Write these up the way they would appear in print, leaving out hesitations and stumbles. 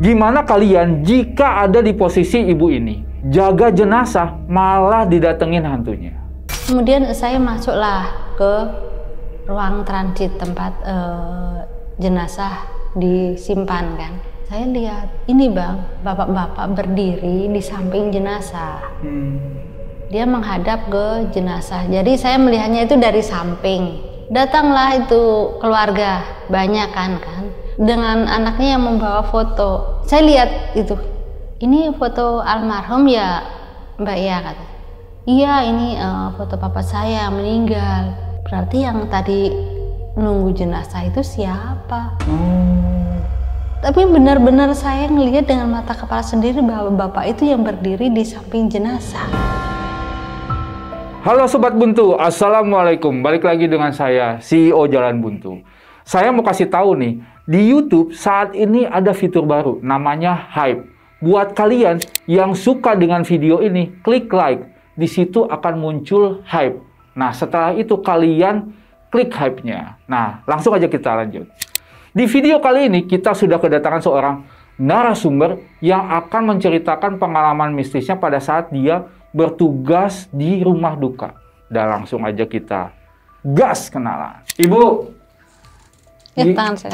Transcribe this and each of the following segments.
Gimana kalian jika ada di posisi ibu ini? Jaga jenazah malah didatengin hantunya. Kemudian saya masuklah ke ruang transit tempat jenazah disimpan kan. Saya lihat, ini bang, bapak-bapak berdiri di samping jenazah. Dia menghadap ke jenazah. Jadi saya melihatnya itu dari samping. Datanglah itu keluarga, banyak kan. Dengan anaknya yang membawa foto. Saya lihat itu, ini foto almarhum ya Mbak ya, kata. Iya, ini foto papa saya meninggal. Berarti yang tadi menunggu jenazah itu siapa? Tapi benar-benar saya ngelihat dengan mata kepala sendiri bahwa bapak itu yang berdiri di samping jenazah. Halo Sobat Buntu, Assalamualaikum. Balik lagi dengan saya, CEO Jalan Buntu. Saya mau kasih tahu nih, di YouTube saat ini ada fitur baru, namanya Hype. Buat kalian yang suka dengan video ini, klik like. Di situ akan muncul Hype. Nah, setelah itu kalian klik Hype-nya. Nah, langsung aja kita lanjut. Di video kali ini, kita sudah kedatangan seorang narasumber yang akan menceritakan pengalaman mistisnya pada saat dia bertugas di rumah duka. Dan langsung aja kita gas kenalan. Ibu,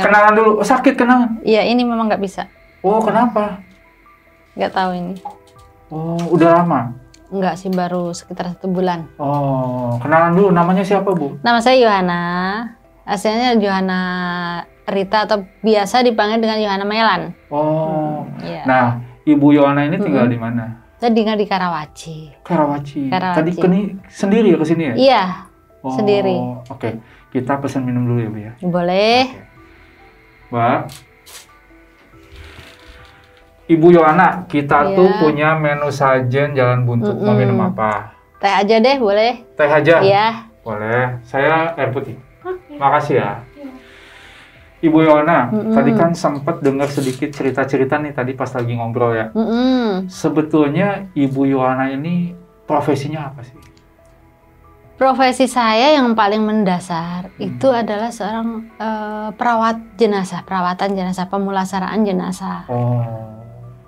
kenalan dulu. Sakit kenalan? Iya, ini memang nggak bisa. Oh, kenapa? Nggak tahu ini. Oh, udah lama? Enggak sih, baru sekitar 1 bulan. Oh, kenalan dulu. Namanya siapa, Bu? Nama saya Yohana. Aslinya Yohana Rita atau biasa dipanggil dengan Yohana Melan. Oh, iya. Nah, Ibu Yohana ini tinggal di mana? Saya tinggal di Karawaci. Karawaci. Tadi sendiri ya ke sini ya? Iya, sendiri. Oke, kita pesan minum dulu ya, Bu ya? Boleh. Oke. Mbak, Ibu Yohana, kita tuh punya menu sajen Jalan Buntu. Mau minum apa? Teh aja deh, boleh? Teh aja? Iya. Boleh. Saya air putih. Makasih ya. Ibu Yohana, tadi kan sempat dengar sedikit cerita-cerita nih tadi pas lagi ngobrol ya. Sebetulnya Ibu Yohana ini profesinya apa sih? Profesi saya yang paling mendasar itu adalah seorang perawat jenazah, perawatan jenazah, pemulasaraan jenazah. Oh.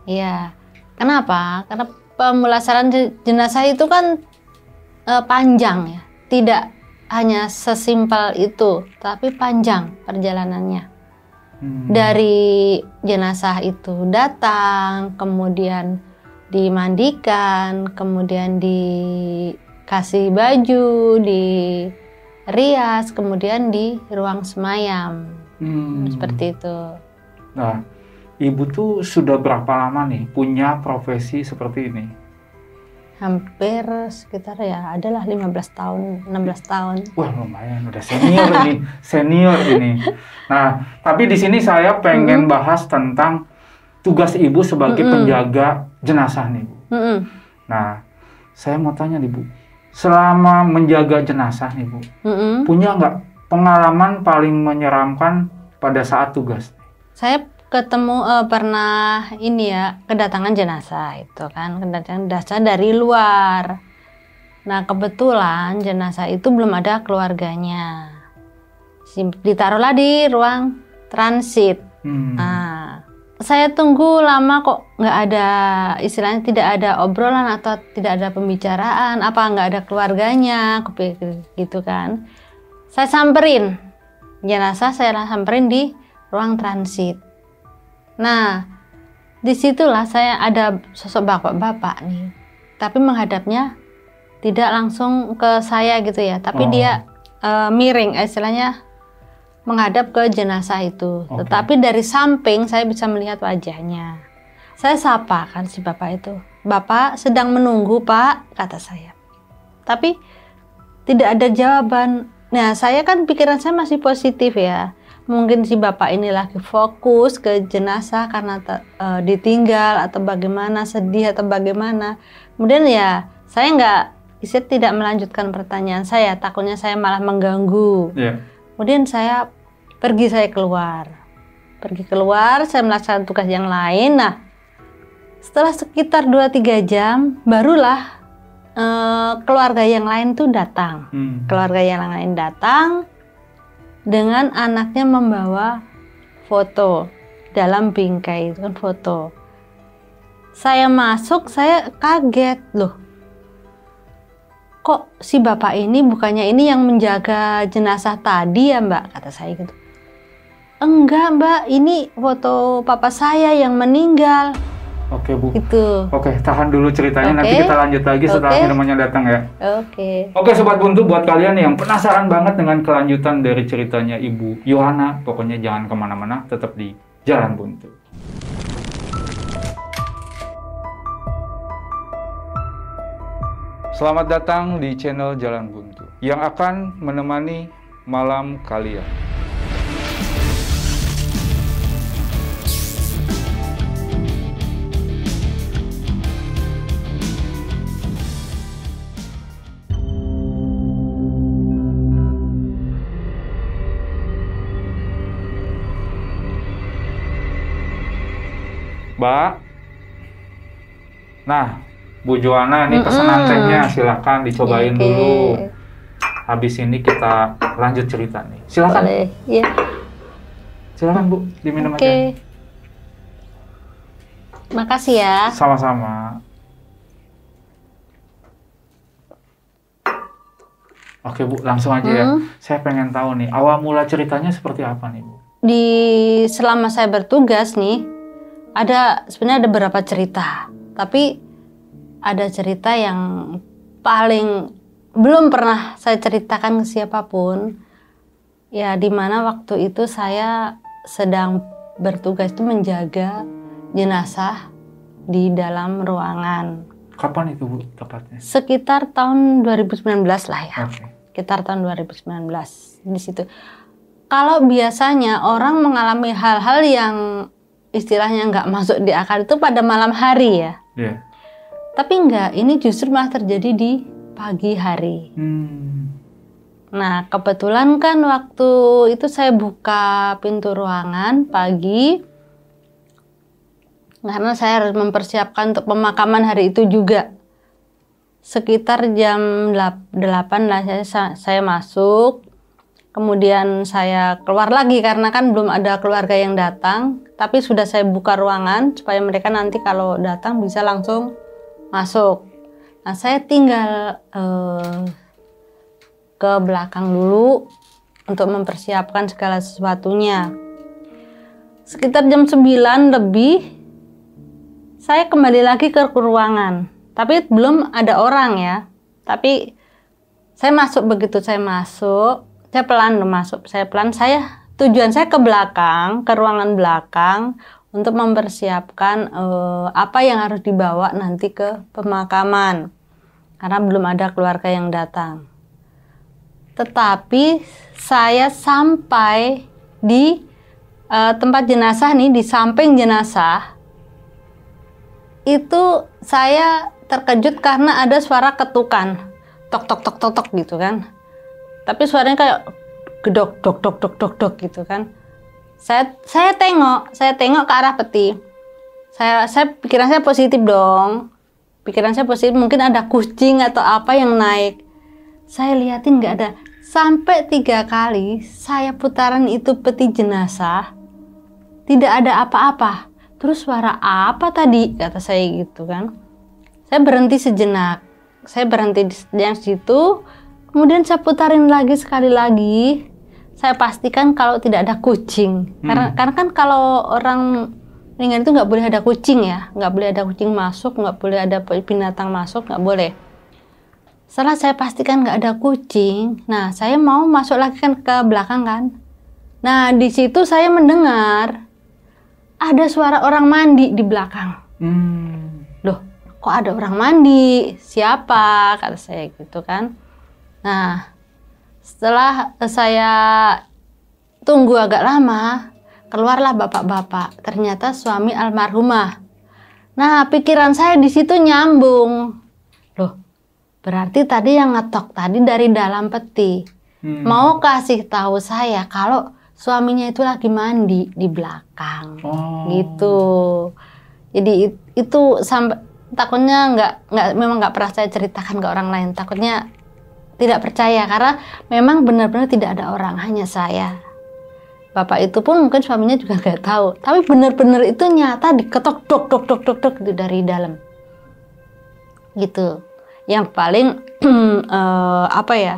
Iya. Kenapa? Karena pemulasaraan jenazah itu kan panjang ya. Tidak hanya sesimpel itu, tapi panjang perjalanannya. Dari jenazah itu datang, kemudian dimandikan, kemudian dikasih baju, dirias, kemudian di ruang semayam. Seperti itu. Nah, Ibu tuh sudah berapa lama nih punya profesi seperti ini? Hampir sekitar ya adalah 15 tahun, 16 tahun. Wah, lumayan, udah senior ini. Nah, tapi di sini saya pengen bahas tentang tugas Ibu sebagai penjaga jenazah nih, Bu. Nah, saya mau tanya nih, Bu. Selama menjaga jenazah nih, Bu, punya nggak pengalaman paling menyeramkan pada saat tugas? Saya pernah ini ya, kedatangan jenazah itu kan, kedatangan jenazah dari luar. Nah, kebetulan jenazah itu belum ada keluarganya. Ditaruhlah di ruang transit. Nah, saya tunggu lama kok nggak ada, istilahnya tidak ada obrolan atau tidak ada pembicaraan, apa nggak ada keluarganya, gitu kan. Saya samperin jenazah, saya samperin di ruang transit. Nah, disitulah saya ada sosok bapak-bapak nih, tapi menghadapnya tidak langsung ke saya gitu ya, tapi dia miring, istilahnya menghadap ke jenazah itu. Tetapi dari samping saya bisa melihat wajahnya. Saya sapa kan si bapak itu, "Bapak sedang menunggu, Pak," kata saya. Tapi tidak ada jawaban. Nah, saya kan pikiran saya masih positif ya. Mungkin si bapak ini lagi fokus ke jenazah karena ditinggal atau bagaimana, sedih atau bagaimana. Kemudian ya saya tidak melanjutkan pertanyaan saya, takutnya saya malah mengganggu. Kemudian saya keluar, saya melaksanakan tugas yang lain. Nah, setelah sekitar 2-3 jam barulah keluarga yang lain tuh datang. Keluarga yang lain datang dengan anaknya membawa foto. dalam bingkai, itu kan foto. Saya masuk, saya kaget, loh kok si bapak ini bukannya ini yang menjaga jenazah tadi ya mbak, kata saya gitu. Enggak mbak, ini foto papa saya yang meninggal. Oke Bu. Itu. Oke, tahan dulu ceritanya, nanti kita lanjut lagi setelah minumannya datang ya. Oke Sobat Buntu, buat kalian yang penasaran banget dengan kelanjutan dari ceritanya Ibu Yohana, pokoknya jangan kemana-mana, tetap di Jalan Buntu. Selamat datang di channel Jalan Buntu yang akan menemani malam kalian. Mbak, nah Bu Joana ini pesanan tehnya, silahkan dicobain dulu. Habis ini kita lanjut cerita nih. Silahkan. Boleh, ya. Silahkan Bu, diminum aja. Makasih ya. Sama-sama. Oke Bu, langsung aja ya. Saya pengen tahu nih, awal mula ceritanya seperti apa nih Bu? Selama saya bertugas nih, sebenarnya ada beberapa cerita. Tapi ada cerita yang paling belum pernah saya ceritakan ke siapapun. Ya, dimana waktu itu saya sedang bertugas itu menjaga jenazah di dalam ruangan. Kapan itu Bu tepatnya? Sekitar tahun 2019 lah ya. Okay. Sekitar tahun 2019 di situ. Kalau biasanya orang mengalami hal-hal yang istilahnya nggak masuk di akal itu pada malam hari ya. Yeah. Tapi enggak, ini justru malah terjadi di pagi hari. Nah, kebetulan kan waktu itu saya buka pintu ruangan pagi. Karena saya harus mempersiapkan untuk pemakaman hari itu juga. Sekitar jam 8 lah saya masuk. Kemudian saya keluar lagi karena kan belum ada keluarga yang datang. Tapi sudah saya buka ruangan supaya mereka nanti kalau datang bisa langsung masuk. Nah, saya tinggal ke belakang dulu untuk mempersiapkan segala sesuatunya. Sekitar jam 9 lebih, saya kembali lagi ke ruangan. Tapi belum ada orang ya. Tapi saya masuk, begitu saya masuk, saya pelan masuk. Tujuan saya ke belakang, ke ruangan belakang, untuk mempersiapkan apa yang harus dibawa nanti ke pemakaman. Karena belum ada keluarga yang datang. Tetapi saya sampai di tempat jenazah nih, di samping jenazah, itu saya terkejut karena ada suara ketukan. Tok tok tok tok tok gitu kan. Tapi suaranya kayak gedok dok dok dok dok dok gitu kan. Saya tengok ke arah peti. Pikiran saya positif dong. Pikiran saya positif, mungkin ada kucing atau apa yang naik. Saya liatin nggak ada. Sampai 3 kali saya putaran itu peti jenazah, tidak ada apa-apa. Terus suara apa tadi? Kata saya gitu kan. Saya berhenti sejenak. Saya berhenti di situ. Kemudian saya putarin lagi sekali lagi. Saya pastikan kalau tidak ada kucing. Karena kan kalau orang meninggal itu nggak boleh ada kucing ya. Nggak boleh ada kucing masuk, nggak boleh ada binatang masuk, nggak boleh. Setelah saya pastikan nggak ada kucing, nah saya mau masuk lagi kan ke belakang kan. Nah di situ saya mendengar ada suara orang mandi di belakang. Loh, kok ada orang mandi? Siapa? Kata saya gitu kan. Nah, setelah saya tunggu agak lama, keluarlah bapak-bapak. Ternyata suami almarhumah. Nah, pikiran saya di situ nyambung. Loh, berarti tadi yang ngetok tadi dari dalam peti. Mau kasih tahu saya kalau suaminya itu lagi mandi di belakang. Gitu. Jadi itu sampai takutnya memang nggak pernah saya ceritakan ke orang lain. Takutnya tidak percaya karena memang benar-benar tidak ada orang, hanya saya. Bapak itu pun mungkin suaminya juga nggak tahu, tapi benar-benar itu nyata diketok dok dok dok dok dok gitu dari dalam. Gitu. Yang paling apa ya?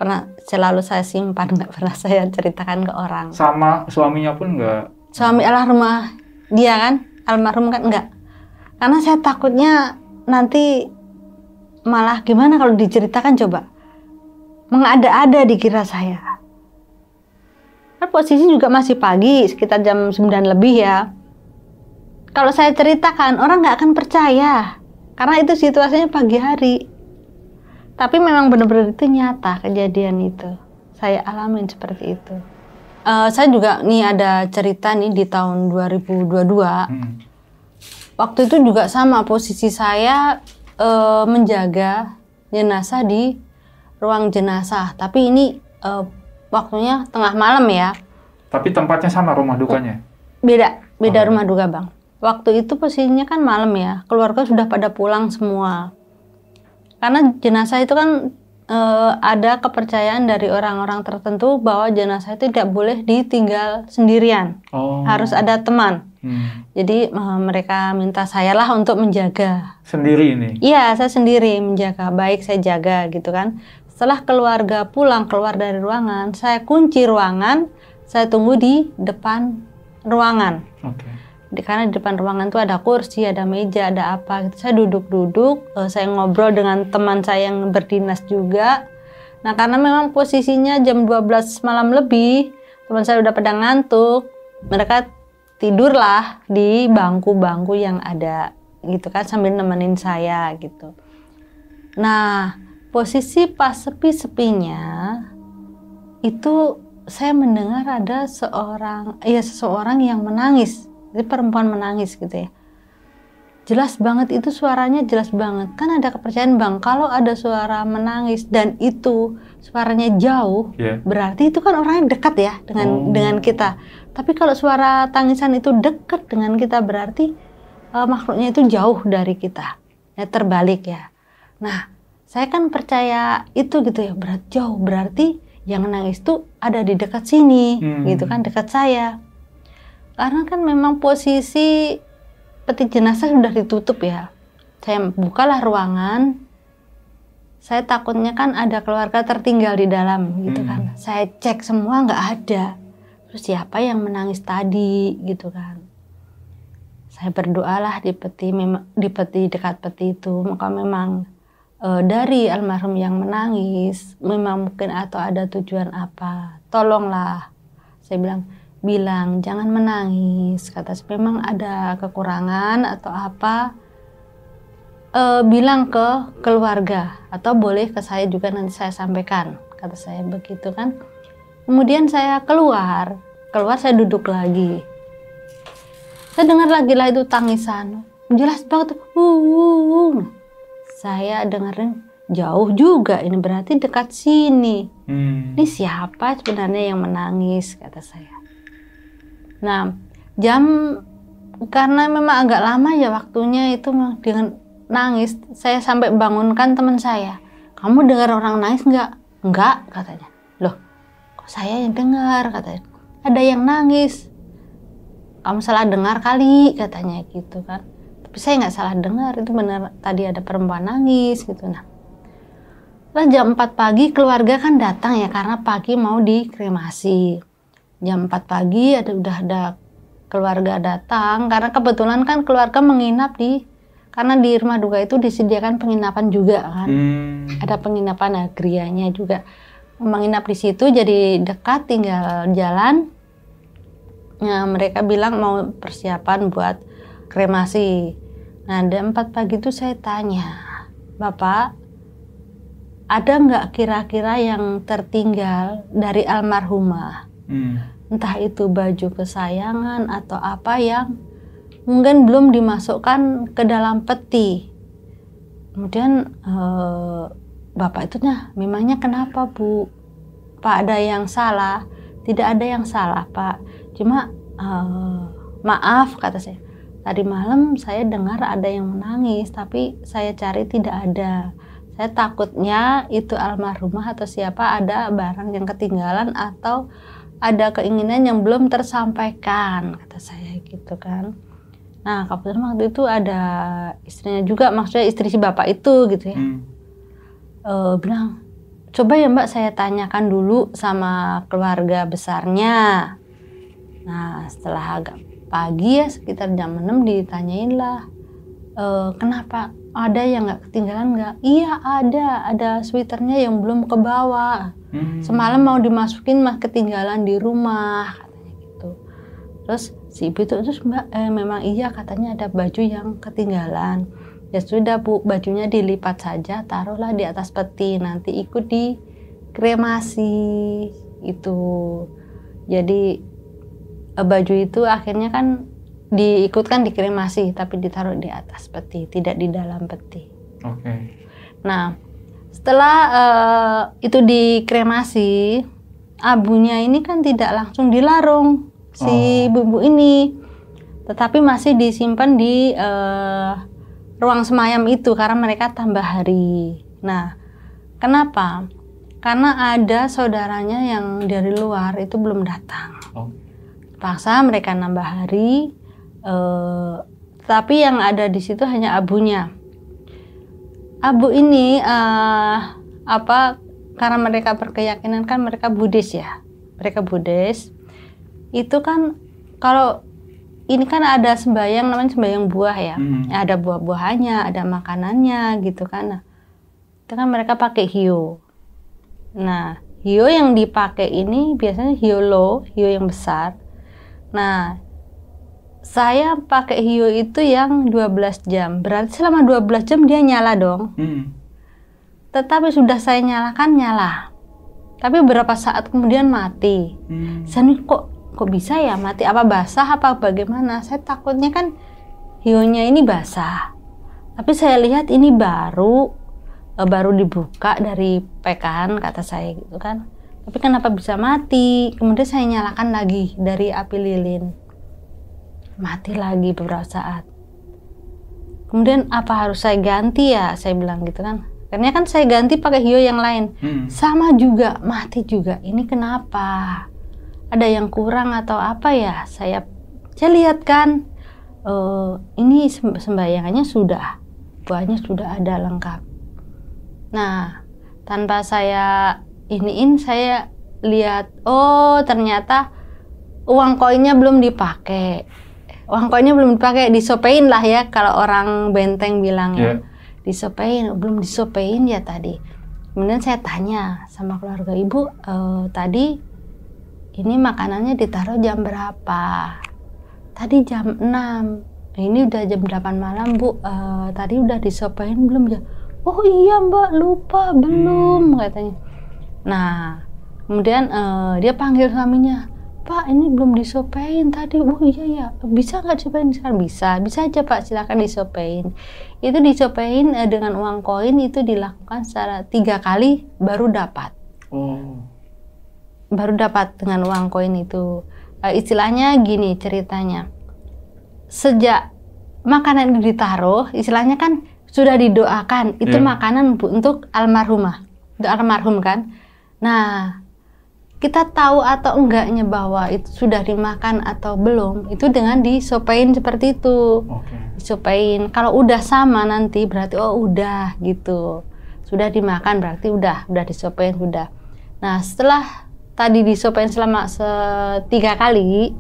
Pernah selalu saya simpan, nggak pernah saya ceritakan ke orang. Sama suaminya pun nggak? Suami almarhumah dia kan, almarhum kan enggak. Karena saya takutnya nanti malah gimana kalau diceritakan coba. Mengada-ada dikira saya. Kan posisi juga masih pagi, sekitar jam 9 lebih ya. Kalau saya ceritakan, orang nggak akan percaya. Karena itu situasinya pagi hari. Tapi memang benar-benar itu nyata kejadian itu. Saya alamin seperti itu. Saya juga nih ada cerita nih di tahun 2022. Waktu itu juga sama, posisi saya menjaga jenazah di ruang jenazah. Tapi ini waktunya tengah malam ya. Tapi tempatnya sama rumah dukanya? Beda rumah duka Bang. Waktu itu posisinya kan malam ya, keluarga sudah pada pulang semua. Karena jenazah itu kan ada kepercayaan dari orang-orang tertentu bahwa jenazah itu tidak boleh ditinggal sendirian. Harus ada teman. Jadi mereka minta saya lah untuk menjaga. Sendiri ini? Iya, saya sendiri menjaga, baik saya jaga gitu kan. Setelah keluarga pulang, keluar dari ruangan, saya kunci ruangan, saya tunggu di depan ruangan. Karena di depan ruangan itu ada kursi, ada meja, ada apa gitu. Saya duduk-duduk, saya ngobrol dengan teman saya yang berdinas juga. Nah, karena memang posisinya jam 12 malam lebih, teman saya udah pada ngantuk, mereka tidurlah di bangku-bangku yang ada gitu kan, sambil nemenin saya gitu. Nah, posisi pas sepi-sepinya itu saya mendengar ada seseorang yang menangis. Jadi perempuan menangis gitu ya. Jelas banget itu suaranya, jelas banget. Kan ada kepercayaan Bang, kalau ada suara menangis dan itu suaranya jauh, berarti itu kan orangnya dekat ya dengan kita. Tapi kalau suara tangisan itu dekat dengan kita, berarti makhluknya itu jauh dari kita. Ya, terbalik ya. Nah, saya kan percaya itu gitu ya, jauh, berarti yang nangis itu ada di dekat sini, gitu kan, dekat saya. Karena kan memang posisi peti jenazah sudah ditutup ya. Saya bukalah ruangan, saya takutnya kan ada keluarga tertinggal di dalam gitu kan. Saya cek semua nggak ada. Terus siapa yang menangis tadi gitu kan. Saya berdoalah di peti dekat peti itu, maka memang dari almarhum yang menangis, memang mungkin atau ada tujuan apa, tolonglah. Saya bilang jangan menangis, kata saya, memang ada kekurangan atau apa, bilang ke keluarga atau boleh ke saya juga, nanti saya sampaikan, kata saya begitu kan. Kemudian saya keluar saya duduk lagi, saya dengar lagi lah itu tangisan, jelas banget tuh. Saya dengerin jauh juga, ini berarti dekat sini. Ini siapa sebenarnya yang menangis, kata saya. Nah, karena memang agak lama ya waktunya itu dengan nangis, saya sampai bangunkan teman saya. Kamu dengar orang nangis nggak? Enggak, katanya. Loh, kok saya yang dengar, katanya. Ada yang nangis. Kamu salah dengar kali, katanya gitu kan. Tapi saya nggak salah dengar, itu benar tadi ada perempuan nangis gitu. Nah, jam 4 pagi keluarga kan datang ya, karena pagi mau dikremasi. Jam 4 pagi udah ada keluarga datang, karena kebetulan kan keluarga menginap karena di rumah duka itu disediakan penginapan juga kan. Ada penginapan agrianya juga. Menginap di situ jadi dekat, tinggal jalan. Nah, mereka bilang mau persiapan buat kremasi. Nah, jam 4 pagi itu saya tanya, Bapak, ada nggak kira-kira yang tertinggal dari almarhumah? Entah itu baju kesayangan atau apa yang mungkin belum dimasukkan ke dalam peti. Kemudian bapak itu, memangnya kenapa Bu? Pak, ada yang salah? Tidak ada yang salah Pak, cuma maaf, kata saya, tadi malam saya dengar ada yang menangis, tapi saya cari tidak ada. Saya takutnya itu almarhumah atau siapa ada barang yang ketinggalan atau ada keinginan yang belum tersampaikan, kata saya gitu kan. Nah kebetulan waktu itu ada istrinya juga, maksudnya istri si bapak itu gitu ya, bilang coba ya Mbak saya tanyakan dulu sama keluarga besarnya. Nah setelah agak pagi ya sekitar jam 6 ditanyain lah, kenapa, ada yang nggak ketinggalan nggak? Iya ada sweaternya yang belum kebawa. Semalam mau dimasukin mah ketinggalan di rumah, katanya gitu. Terus si ibu itu, terus Mbak memang iya katanya ada baju yang ketinggalan. Ya sudah Bu, bajunya dilipat saja, taruhlah di atas peti, nanti ikut di kremasi itu. Jadi baju itu akhirnya kan diikutkan di kremasi, tapi ditaruh di atas peti, tidak di dalam peti. Oke. Nah, setelah itu dikremasi, abunya ini kan tidak langsung dilarung si ibu ini, tetapi masih disimpan di ruang semayam itu karena mereka tambah hari. Nah, kenapa? Karena ada saudaranya yang dari luar itu belum datang. Paksa mereka nambah hari, tapi yang ada di situ hanya abunya. Abu ini karena mereka berkeyakinan kan mereka Buddhis ya, mereka Buddhis. Itu kan kalau ini kan ada sembahyang namanya sembahyang buah ya, ada buah-buahannya, ada makanannya gitu kan. Nah, itu kan mereka pakai hio. Nah, hio yang dipakai ini biasanya hio yang besar. Nah, saya pakai hio itu yang 12 jam. Berarti selama 12 jam dia nyala dong. Tetapi sudah saya nyalakan, nyala. Tapi beberapa saat kemudian mati. Saya kok bisa ya mati? Apa basah apa bagaimana? Saya takutnya kan hionya ini basah. Tapi saya lihat ini baru dibuka dari pekan, kata saya gitu kan. Tapi kenapa bisa mati? Kemudian saya nyalakan lagi dari api lilin. Mati lagi beberapa saat. Kemudian apa harus saya ganti ya? Saya bilang gitu kan. Karena kan saya ganti pakai hio yang lain. Sama juga, mati juga. Ini kenapa? Ada yang kurang atau apa ya? Saya lihat kan, ini sembayangannya sudah, buahnya sudah ada lengkap. Nah, tanpa saya saya lihat, oh ternyata uang koinnya belum dipakai. Uang koinnya belum dipakai, disopein lah ya kalau orang benteng bilang ya. Disopein, belum disopein ya tadi. Kemudian saya tanya sama keluarga ibu, tadi ini makanannya ditaruh jam berapa? Tadi jam 6. Ini udah jam 8 malam Bu, tadi udah disopein belum ya? Oh iya Mbak, lupa belum katanya. Nah, kemudian dia panggil suaminya, Pak ini belum disopein tadi. Oh iya ya, bisa nggak disopein sekarang? Bisa aja Pak, silakan disopein. Itu disopein dengan uang koin, itu dilakukan secara 3 kali baru dapat. Baru dapat dengan uang koin itu. Istilahnya gini ceritanya, sejak makanan itu ditaruh, istilahnya kan sudah didoakan, itu makanan untuk almarhumah, untuk almarhum kan. Nah, kita tahu atau enggaknya bahwa itu sudah dimakan atau belum, itu dengan disopein seperti itu. Disopein, kalau udah sama nanti berarti oh udah gitu, sudah dimakan berarti udah disopein sudah. Nah, setelah tadi disopein selama 3 kali,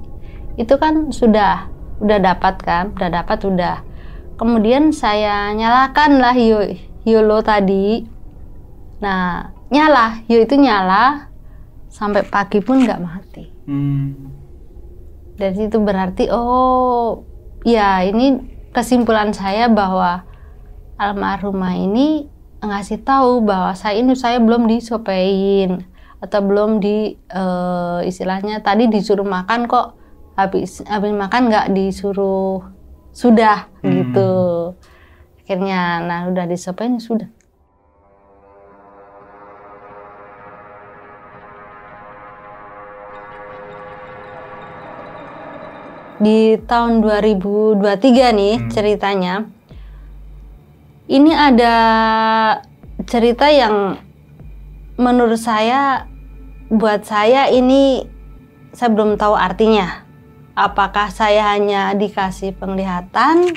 itu kan sudah dapat kan, udah. Kemudian saya nyalakan lah hiolo tadi. Nah, hio itu nyala sampai pagi pun nggak mati. Dari situ berarti oh ya, ini kesimpulan saya bahwa almarhumah ini ngasih tahu bahwa saya belum disopein atau belum istilahnya tadi disuruh makan kok habis makan nggak disuruh sudah gitu. Akhirnya nah udah disopein sudah. Di tahun 2023 nih ceritanya, ini ada cerita yang menurut saya, buat saya ini saya belum tahu artinya. Apakah saya hanya dikasih penglihatan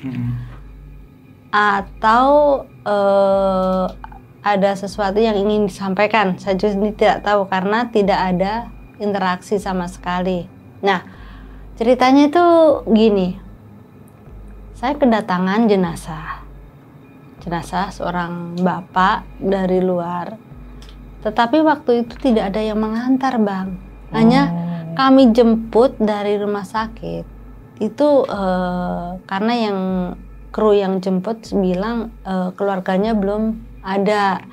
atau ada sesuatu yang ingin disampaikan. Saya juga tidak tahu karena tidak ada interaksi sama sekali. Nah, ceritanya itu gini. Saya kedatangan jenazah seorang bapak dari luar. Tetapi waktu itu tidak ada yang mengantar, Bang. Hanya kami jemput dari rumah sakit. Itu karena yang kru yang jemput bilang keluarganya belum ada.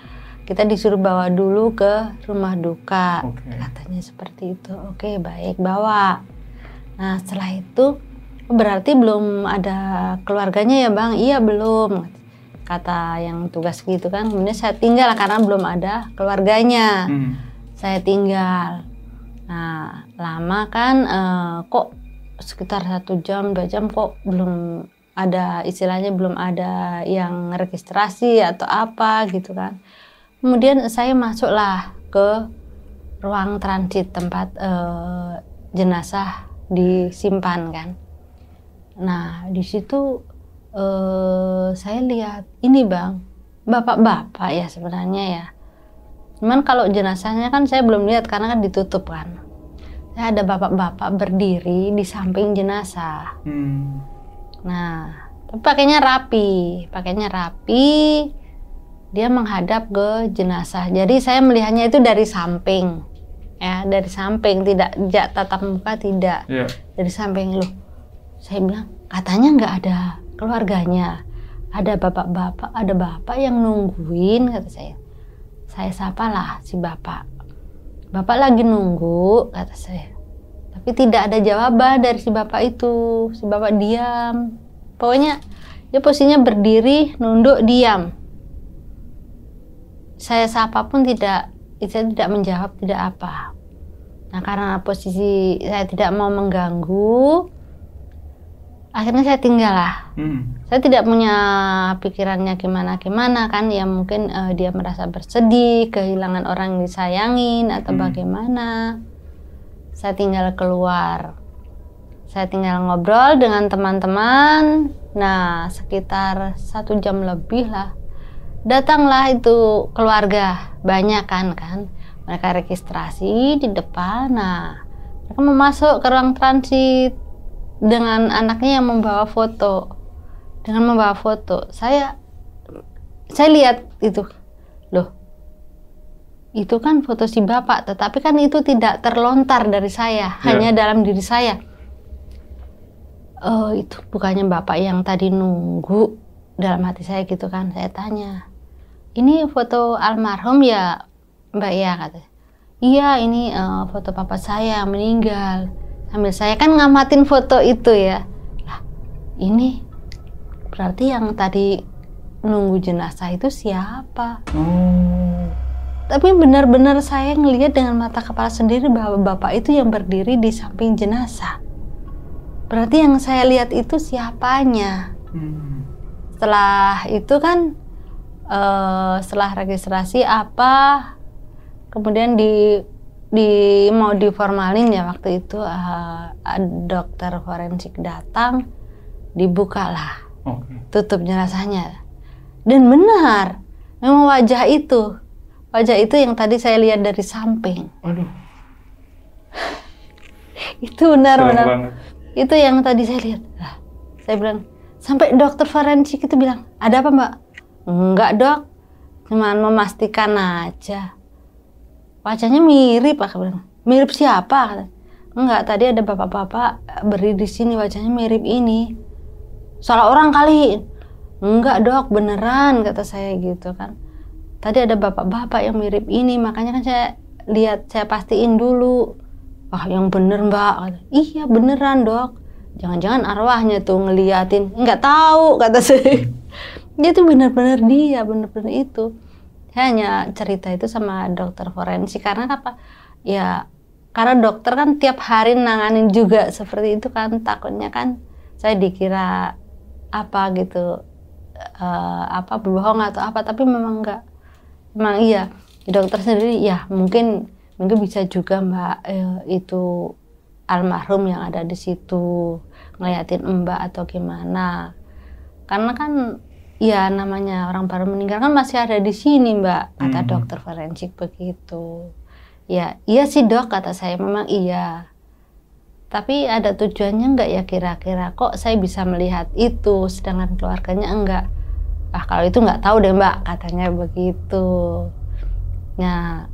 Kita disuruh bawa dulu ke rumah duka. Katanya seperti itu. Oke, baik, bawa. Nah, setelah itu berarti belum ada keluarganya ya, Bang? Iya, belum. Kata yang tugas gitu kan. Kemudian saya tinggal karena belum ada keluarganya. Saya tinggal. Nah, lama kan kok sekitar 1 jam, 2 jam kok belum ada, istilahnya belum ada yang registrasi atau apa gitu kan. Kemudian saya masuklah ke ruang transit tempat jenazah disimpan kan. Nah, di situ saya lihat ini, Bang, bapak-bapak ya sebenarnya ya. Cuman kalau jenazahnya kan saya belum lihat karena kan ditutup kan. Saya ada bapak-bapak berdiri di samping jenazah. Nah, tapi pakainya rapi. Dia menghadap ke jenazah. Jadi saya melihatnya itu dari samping. Ya, dari samping, tidak tatap muka, tidak. Dari samping. Loh, saya bilang, katanya nggak ada keluarganya. Ada bapak-bapak, ada bapak yang nungguin, kata saya. Saya sapalah si bapak. Bapak lagi nunggu, kata saya. Tapi tidak ada jawaban dari si bapak itu. Si bapak diam. Pokoknya dia posisinya berdiri, nunduk, diam. Saya sapa pun saya tidak menjawab, tidak apa. Nah, karena posisi saya tidak mau mengganggu, akhirnya saya tinggal lah. Saya tidak punya pikirannya gimana kan, ya mungkin dia merasa bersedih, kehilangan orang yang disayangin atau bagaimana. Saya tinggal keluar. Saya tinggal ngobrol dengan teman-teman. Nah, sekitar 1 jam lebih lah. Datanglah itu keluarga, banyak kan. Mereka registrasi di depan. Nah, mereka mau masuk ke ruang transit dengan anaknya yang membawa foto. Saya lihat itu. Loh, itu kan foto si bapak, tetapi kan itu tidak terlontar dari saya, hanya dalam diri saya. Oh, itu bukannya bapak yang tadi nunggu, dalam hati saya gitu kan. Saya tanya, ini foto almarhum ya, Mbak ya? Kata, iya, ini foto papa saya meninggal. Sambil saya kan ngamatin foto itu ya. Lah, ini berarti yang tadi nunggu jenazah itu siapa? Tapi benar-benar saya ngelihat dengan mata kepala sendiri bahwa bapak itu yang berdiri di samping jenazah. Berarti yang saya lihat itu siapanya? Setelah itu kan, setelah registrasi apa, kemudian mau diformalin ya waktu itu, dokter forensik datang, dibukalah, tutup jenazahnya. Dan benar, memang wajah itu yang tadi saya lihat dari samping. Itu benar-benar. Itu yang tadi saya lihat. Lah, saya bilang, sampai dokter forensik itu bilang, ada apa, Mbak? Enggak, Dok, cuman memastikan aja. Wajahnya mirip, Pak. Bilang, mirip siapa? Enggak, tadi ada bapak-bapak berdiri di sini, wajahnya mirip ini. Salah orang kali. Enggak, Dok, beneran, kata saya gitu kan. Tadi ada bapak-bapak yang mirip ini, makanya kan saya lihat, saya pastiin dulu. Wah, yang bener, Mbak. Kata, iya, beneran, Dok. Jangan-jangan arwahnya tuh ngeliatin. Enggak tahu, kata saya. Dia tuh bener-bener dia, bener-bener itu. Saya hanya cerita itu sama dokter forensik. Karena apa? Ya, karena dokter kan tiap hari nanganin juga seperti itu kan. Takutnya kan saya dikira apa gitu, berbohong atau apa. Tapi memang enggak. Memang iya. Dokter sendiri, ya mungkin bisa juga, Mbak, itu almarhum yang ada di situ, ngeliatin Mbak atau gimana. Karena kan ya namanya orang baru meninggal kan masih ada di sini Mbak, kata dokter forensik begitu. Ya iya sih dok, kata saya, memang iya. Tapi ada tujuannya enggak ya kira-kira, kok saya bisa melihat itu sedangkan keluarganya enggak. Ah kalau itu nggak tahu deh Mbak, katanya begitu. Nah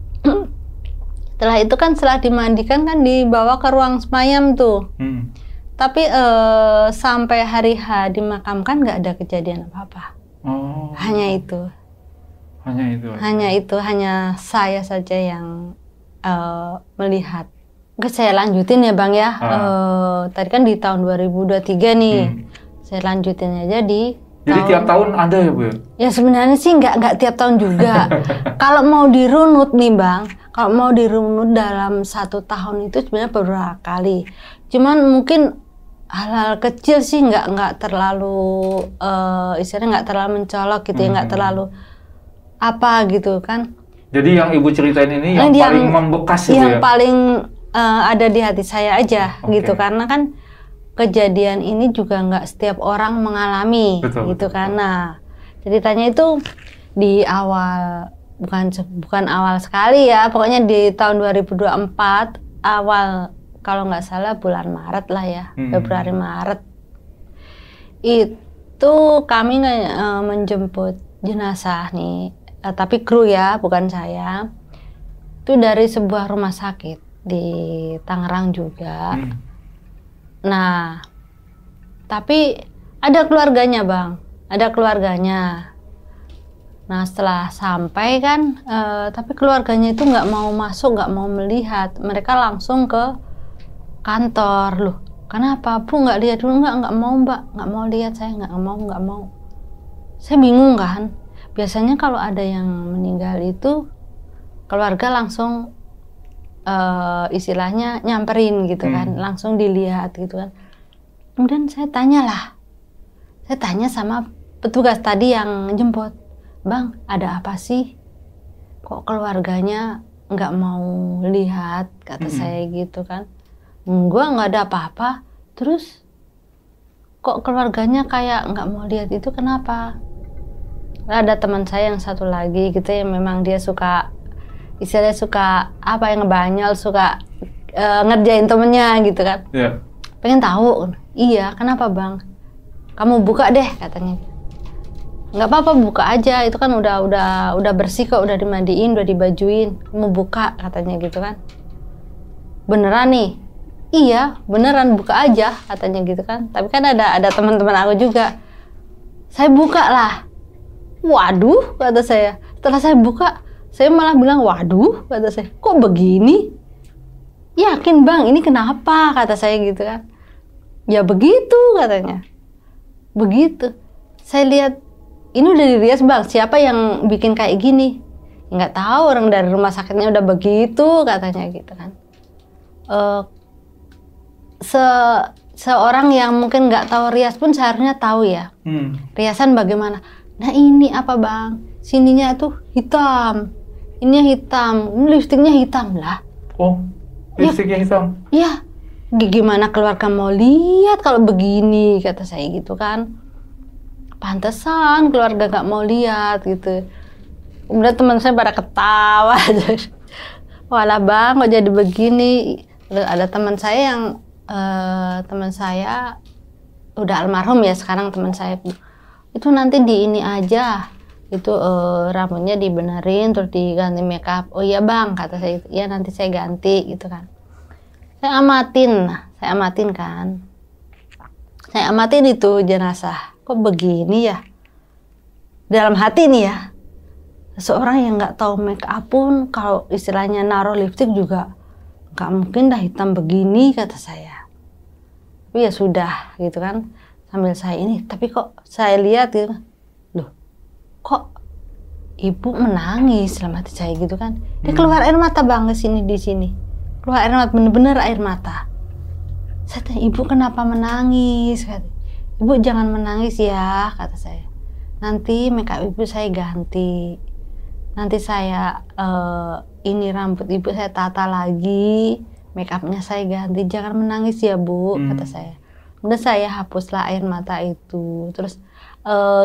setelah itu kan setelah dimandikan kan dibawa ke ruang semayam tuh. Tapi sampai hari H dimakamkan nggak ada kejadian apa-apa. Oh. Hanya itu. Hanya saya saja yang melihat. Oke, saya lanjutin ya Bang ya. Tadi kan di tahun 2023 nih. Saya lanjutin aja di. Jadi tiap tahun ada ya Bu? Ya sebenarnya sih nggak tiap tahun juga. Kalau mau dirunut nih Bang, kalau mau dirunut dalam 1 tahun itu sebenarnya beberapa kali. Cuman mungkin hal-hal kecil sih nggak terlalu istilahnya nggak terlalu mencolok gitu ya, nggak terlalu apa gitu kan. Jadi yang Ibu ceritain ini yang paling membekas itu ya? Yang paling ada di hati saya aja gitu, karena kan kejadian ini juga nggak setiap orang mengalami gitu kan. Nah ceritanya itu di awal, bukan awal sekali ya, pokoknya di tahun 2024 awal, kalau nggak salah bulan Maret lah ya, Februari Maret. Itu kami menjemput jenazah nih, tapi kru ya, bukan saya. Itu dari sebuah rumah sakit di Tangerang juga. Nah, tapi ada keluarganya Bang, ada keluarganya. Nah setelah sampai kan, tapi keluarganya itu nggak mau masuk, nggak mau melihat. Mereka langsung ke kantor. Loh kenapa Bu, nggak lihat dulu? Nggak mau Mbak, nggak mau lihat, saya nggak mau. Saya bingung kan, biasanya kalau ada yang meninggal itu keluarga langsung istilahnya nyamperin gitu kan, langsung dilihat gitu kan. Kemudian saya tanya sama petugas tadi yang jemput, Bang ada apa sih kok keluarganya nggak mau lihat, kata saya gitu kan. Gua nggak ada apa-apa, terus kok keluarganya kayak nggak mau lihat, itu kenapa? Ada teman saya yang satu lagi gitu ya, memang dia suka istilahnya suka apa yang ngebanyol, suka ngerjain temennya gitu kan. Pengen tahu. Iya kenapa Bang, kamu buka deh katanya. Nggak apa-apa buka aja, itu kan udah bersih kok, udah dimandiin, udah dibajuin, mau buka katanya gitu kan. Beneran nih? Iya beneran, buka aja katanya gitu kan. Tapi kan ada teman-teman aku juga. Saya buka lah. Waduh kata saya. Setelah saya buka, saya malah bilang waduh kata saya, kok begini? Yakin Bang ini kenapa, kata saya gitu kan. Ya begitu katanya. Begitu. Saya lihat ini udah dirias Bang, siapa yang bikin kayak gini? Nggak tahu, orang dari rumah sakitnya udah begitu katanya gitu kan. Seorang yang mungkin nggak tahu rias pun seharusnya tahu ya. Riasan bagaimana. Nah ini apa Bang, sininya tuh hitam, ininya hitam, ini lipstiknya hitam lah. Oh lipstiknya hitam? Iya. Gimana keluarga mau lihat kalau begini, kata saya gitu kan. Pantesan keluarga gak mau lihat gitu. Kemudian teman saya pada ketawa. Walah Bang kok jadi begini. Ada teman saya yang teman saya udah almarhum ya, sekarang teman saya itu nanti di ini aja itu rambutnya dibenerin terus diganti makeup. Oh iya Bang kata saya, iya nanti saya ganti gitu kan. Saya amatin kan. Saya amatin itu jenazah. Kok begini ya? Dalam hati nih ya. Seorang yang nggak tahu make up pun kalau istilahnya naruh lipstik juga nggak mungkin dah hitam begini, kata saya. Tapi ya sudah gitu kan. Sambil saya ini, tapi kok saya lihat gitu. Loh, kok ibu menangis dalam hati saya gitu kan. Dia keluar air mata Bang di sini. Keluar air mata, bener-bener air mata. Saya tanya, ibu kenapa menangis? Kata, ibu jangan menangis ya, kata saya. Nanti makeup ibu saya ganti. Nanti saya ini rambut ibu saya tata lagi make upnya saya ganti, jangan menangis ya Bu, kata saya. Udah saya hapuslah air mata itu. Terus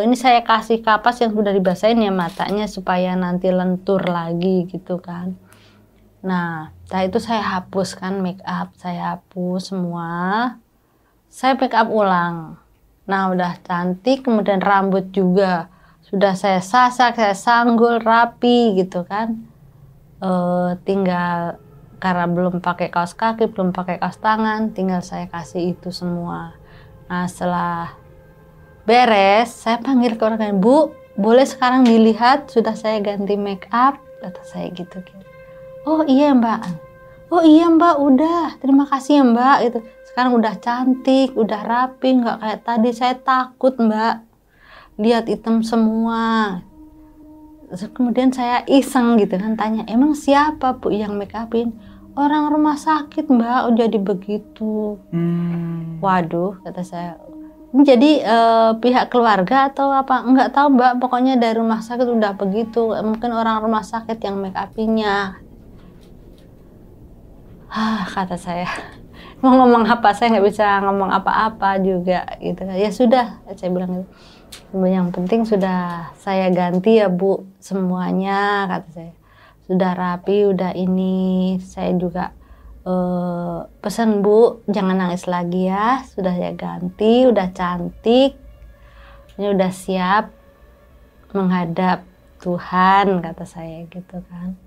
ini saya kasih kapas yang sudah dibasahin ya matanya supaya nanti lentur lagi gitu kan. Nah, setelah itu saya hapuskan make up, saya hapus semua. Saya make up ulang. Nah, udah cantik, kemudian rambut juga sudah saya sasak, saya sanggul rapi gitu kan. Tinggal karena belum pakai kaos kaki, belum pakai kaos tangan, tinggal saya kasih itu semua. Nah, setelah beres, saya panggil ke orang lain, Bu, boleh sekarang dilihat sudah saya ganti make up, kata saya gitu. Oh iya Mbak, oh iya Mbak, udah, terima kasih ya Mbak, itu sekarang udah cantik, udah rapi, nggak kayak tadi, saya takut Mbak, lihat hitam semua. Terus kemudian saya iseng gitu kan, tanya, emang siapa Bu yang make upin? Orang rumah sakit Mbak, oh jadi begitu. Waduh, kata saya. Ini jadi pihak keluarga atau apa? Enggak tahu Mbak, pokoknya dari rumah sakit udah begitu. Mungkin orang rumah sakit yang make upinnya. Kata saya. Mau ngomong apa? Saya nggak bisa ngomong apa-apa juga gitu. Ya sudah, saya bilang gitu. Yang penting sudah saya ganti ya Bu semuanya, kata saya. Sudah rapi, udah ini. Saya juga pesan Bu, jangan nangis lagi ya. Sudah saya ganti, udah cantik. Ini udah siap menghadap Tuhan, kata saya gitu kan.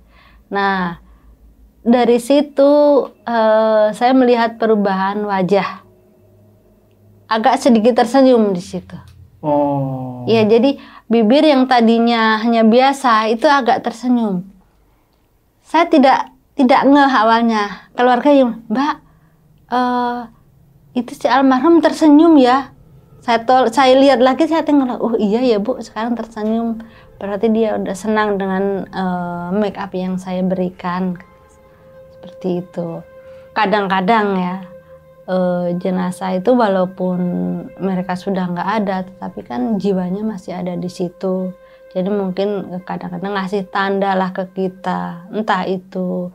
Nah, dari situ saya melihat perubahan wajah. Agak sedikit tersenyum di situ. Oh. Ya, jadi bibir yang tadinya hanya biasa itu agak tersenyum. Saya tidak ngeh awalnya. Keluarga yang, Mbak, itu si almarhum tersenyum ya. Saya lihat lagi, saya tengok, oh iya ya Bu, sekarang tersenyum. Berarti dia udah senang dengan make up yang saya berikan. Seperti itu. Kadang-kadang ya, jenazah itu walaupun mereka sudah nggak ada, tetapi kan jiwanya masih ada di situ. Jadi mungkin kadang-kadang ngasih tanda lah ke kita, entah itu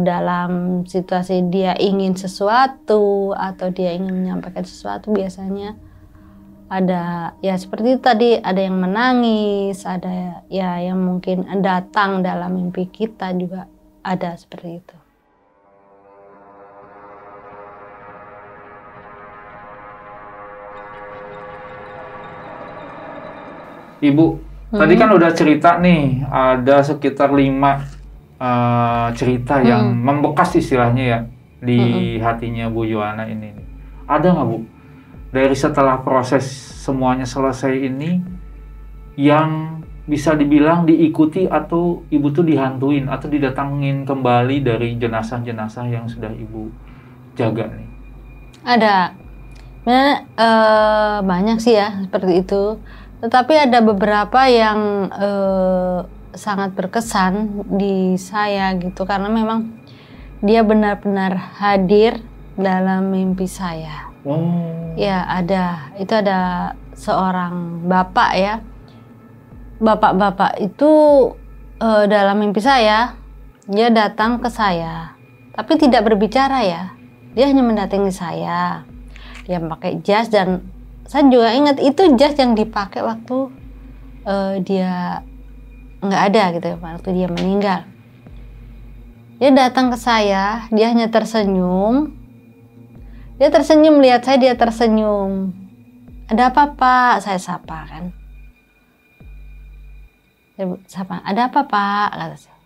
dalam situasi dia ingin sesuatu atau dia ingin menyampaikan sesuatu. Biasanya ada ya seperti itu tadi, ada yang menangis, ada ya yang mungkin datang dalam mimpi kita juga ada seperti itu. Ibu, tadi kan udah cerita nih, ada sekitar 5 cerita yang membekas istilahnya ya di hatinya Bu Yohana ini. Ada nggak Bu, dari setelah proses semuanya selesai ini, yang bisa dibilang diikuti atau Ibu tuh dihantuin atau didatangin kembali dari jenazah-jenazah yang sudah Ibu jaga nih? Ada. Banyak sih ya seperti itu. Tetapi ada beberapa yang sangat berkesan di saya gitu, karena memang dia benar-benar hadir dalam mimpi saya. Ya ada, itu ada seorang bapak ya. Bapak-bapak itu dalam mimpi saya, dia datang ke saya, tapi tidak berbicara ya. Dia hanya mendatangi saya. Dia pakai jas, dan saya juga ingat itu jas yang dipakai waktu dia nggak ada gitu, waktu dia meninggal. Dia datang ke saya, dia hanya tersenyum. Dia tersenyum lihat saya, dia tersenyum. Ada apa Pak? Saya sapa kan. Saya sapa, ada apa Pak? Kata saya.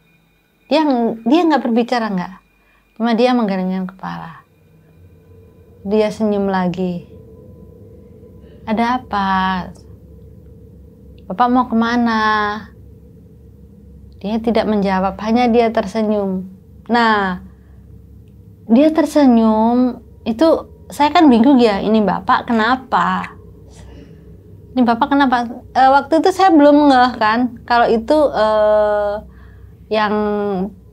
Dia nggak berbicara, nggak. Cuma dia menggelengkan kepala. Dia senyum lagi. Ada apa? Bapak mau kemana? Dia tidak menjawab, hanya dia tersenyum. Nah, dia tersenyum, itu saya kan bingung ya, ini Bapak kenapa? Ini Bapak kenapa? Waktu itu saya belum ngeh kan, kalau itu yang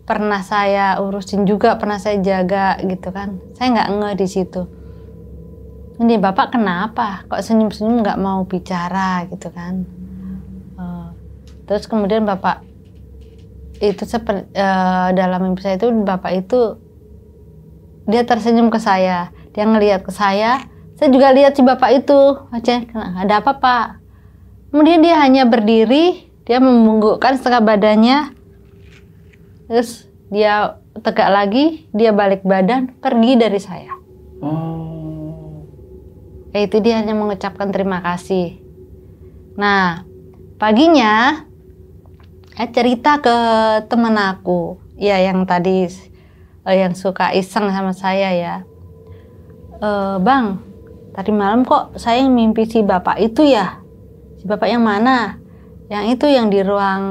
pernah saya urusin juga, pernah saya jaga gitu kan. Saya nggak ngeh di situ. Ini Bapak kenapa? Kok senyum-senyum nggak mau bicara gitu kan? Terus kemudian Bapak itu seperti dalam mimpi saya itu, Bapak itu dia tersenyum ke saya, dia ngelihat ke saya juga lihat si bapak itu aja, ada apa Pak? Kemudian dia hanya berdiri, dia membungkukkan setengah badannya, terus dia tegak lagi, dia balik badan, pergi dari saya. Itu dia hanya mengucapkan terima kasih. Nah, paginya saya cerita ke teman aku, ya yang tadi yang suka iseng sama saya ya. Bang, tadi malam kok saya mimpi si bapak itu ya. Si bapak yang mana? Yang itu yang di ruang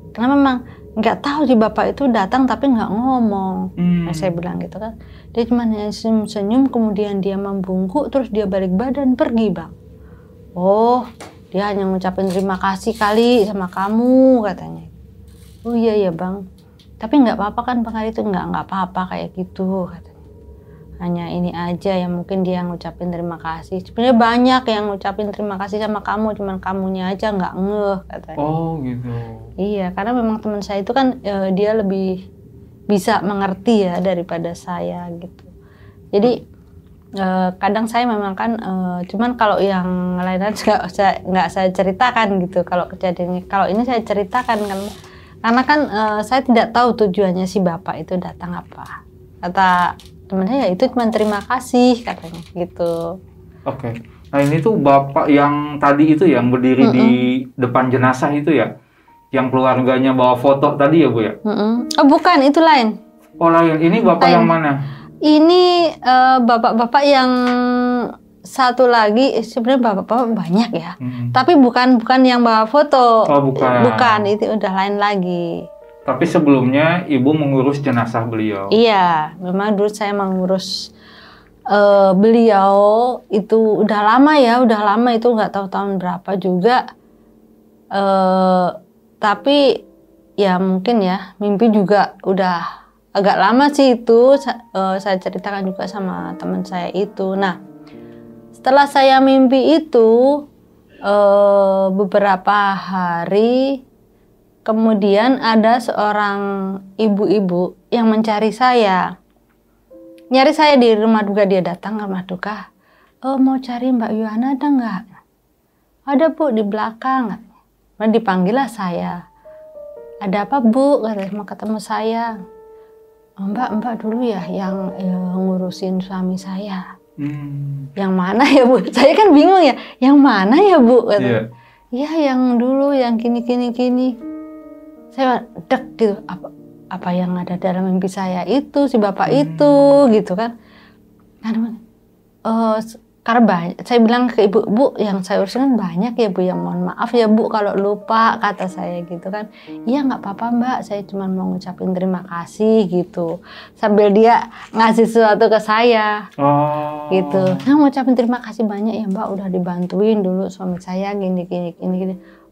karena memang nggak tahu si bapak itu datang tapi nggak ngomong. Nah, saya bilang gitu kan. Dia cuma senyum-senyum, kemudian dia membungkuk, terus dia balik badan pergi, Bang. Oh, dia hanya ngucapin terima kasih kali sama kamu, katanya. Oh iya ya Bang, tapi nggak apa-apa kan Bang hari itu, nggak apa-apa kayak gitu, katanya. Hanya ini aja yang mungkin dia ngucapin terima kasih. Sebenarnya banyak yang ngucapin terima kasih sama kamu, cuman kamunya aja nggak ngeh, katanya. Oh gitu. Iya, karena memang teman saya itu kan dia lebih bisa mengerti ya daripada saya gitu. Jadi kadang saya memang kan cuman kalau yang lain nggak saya ceritakan gitu. Kalau kejadiannya, kalau ini saya ceritakan kan, karena kan saya tidak tahu tujuannya si bapak itu datang apa. Kata teman saya itu cuma terima kasih katanya gitu. Oke. Nah ini tuh bapak yang tadi itu yang berdiri di depan jenazah itu ya, yang keluarganya bawa foto tadi ya Bu ya? Oh bukan, itu lain. Oh lain, ini bapak yang mana? Ini bapak-bapak yang satu lagi, sebenarnya bapak-bapak banyak ya. Tapi bukan yang bawa foto. Oh bukan. Bukan, itu udah lain lagi. Tapi sebelumnya Ibu mengurus jenazah beliau? Iya, memang dulu saya mengurus beliau itu udah lama itu nggak tahu tahun berapa juga. Tapi ya mungkin ya mimpi juga udah agak lama sih itu. Saya ceritakan juga sama teman saya itu. Nah, setelah saya mimpi itu beberapa hari kemudian ada seorang ibu-ibu yang mencari saya. Nyari saya di rumah duka, dia datang ke rumah duka. Oh, mau cari Mbak Yohana ada nggak? Ada Bu, di belakang. Nah, dipanggillah saya. Ada apa Bu? Katanya, mau ketemu saya. Oh, Mbak dulu ya yang ngurusin suami saya. Yang mana ya Bu? Saya kan bingung ya. Yang mana ya Bu? Katanya. Iya, yang dulu, yang gini. Saya dek gitu, apa yang ada dalam mimpi saya itu, si bapak itu, gitu kan. Karena saya bilang ke ibu, Bu, yang saya urusin kan banyak ya Bu, yang mohon maaf ya Bu kalau lupa, kata saya gitu kan. Iya nggak apa-apa Mbak, saya cuma mau ngucapin terima kasih gitu. Sambil dia ngasih sesuatu ke saya, gitu. Nah, ngucapin terima kasih banyak ya Mbak, udah dibantuin dulu suami saya gini.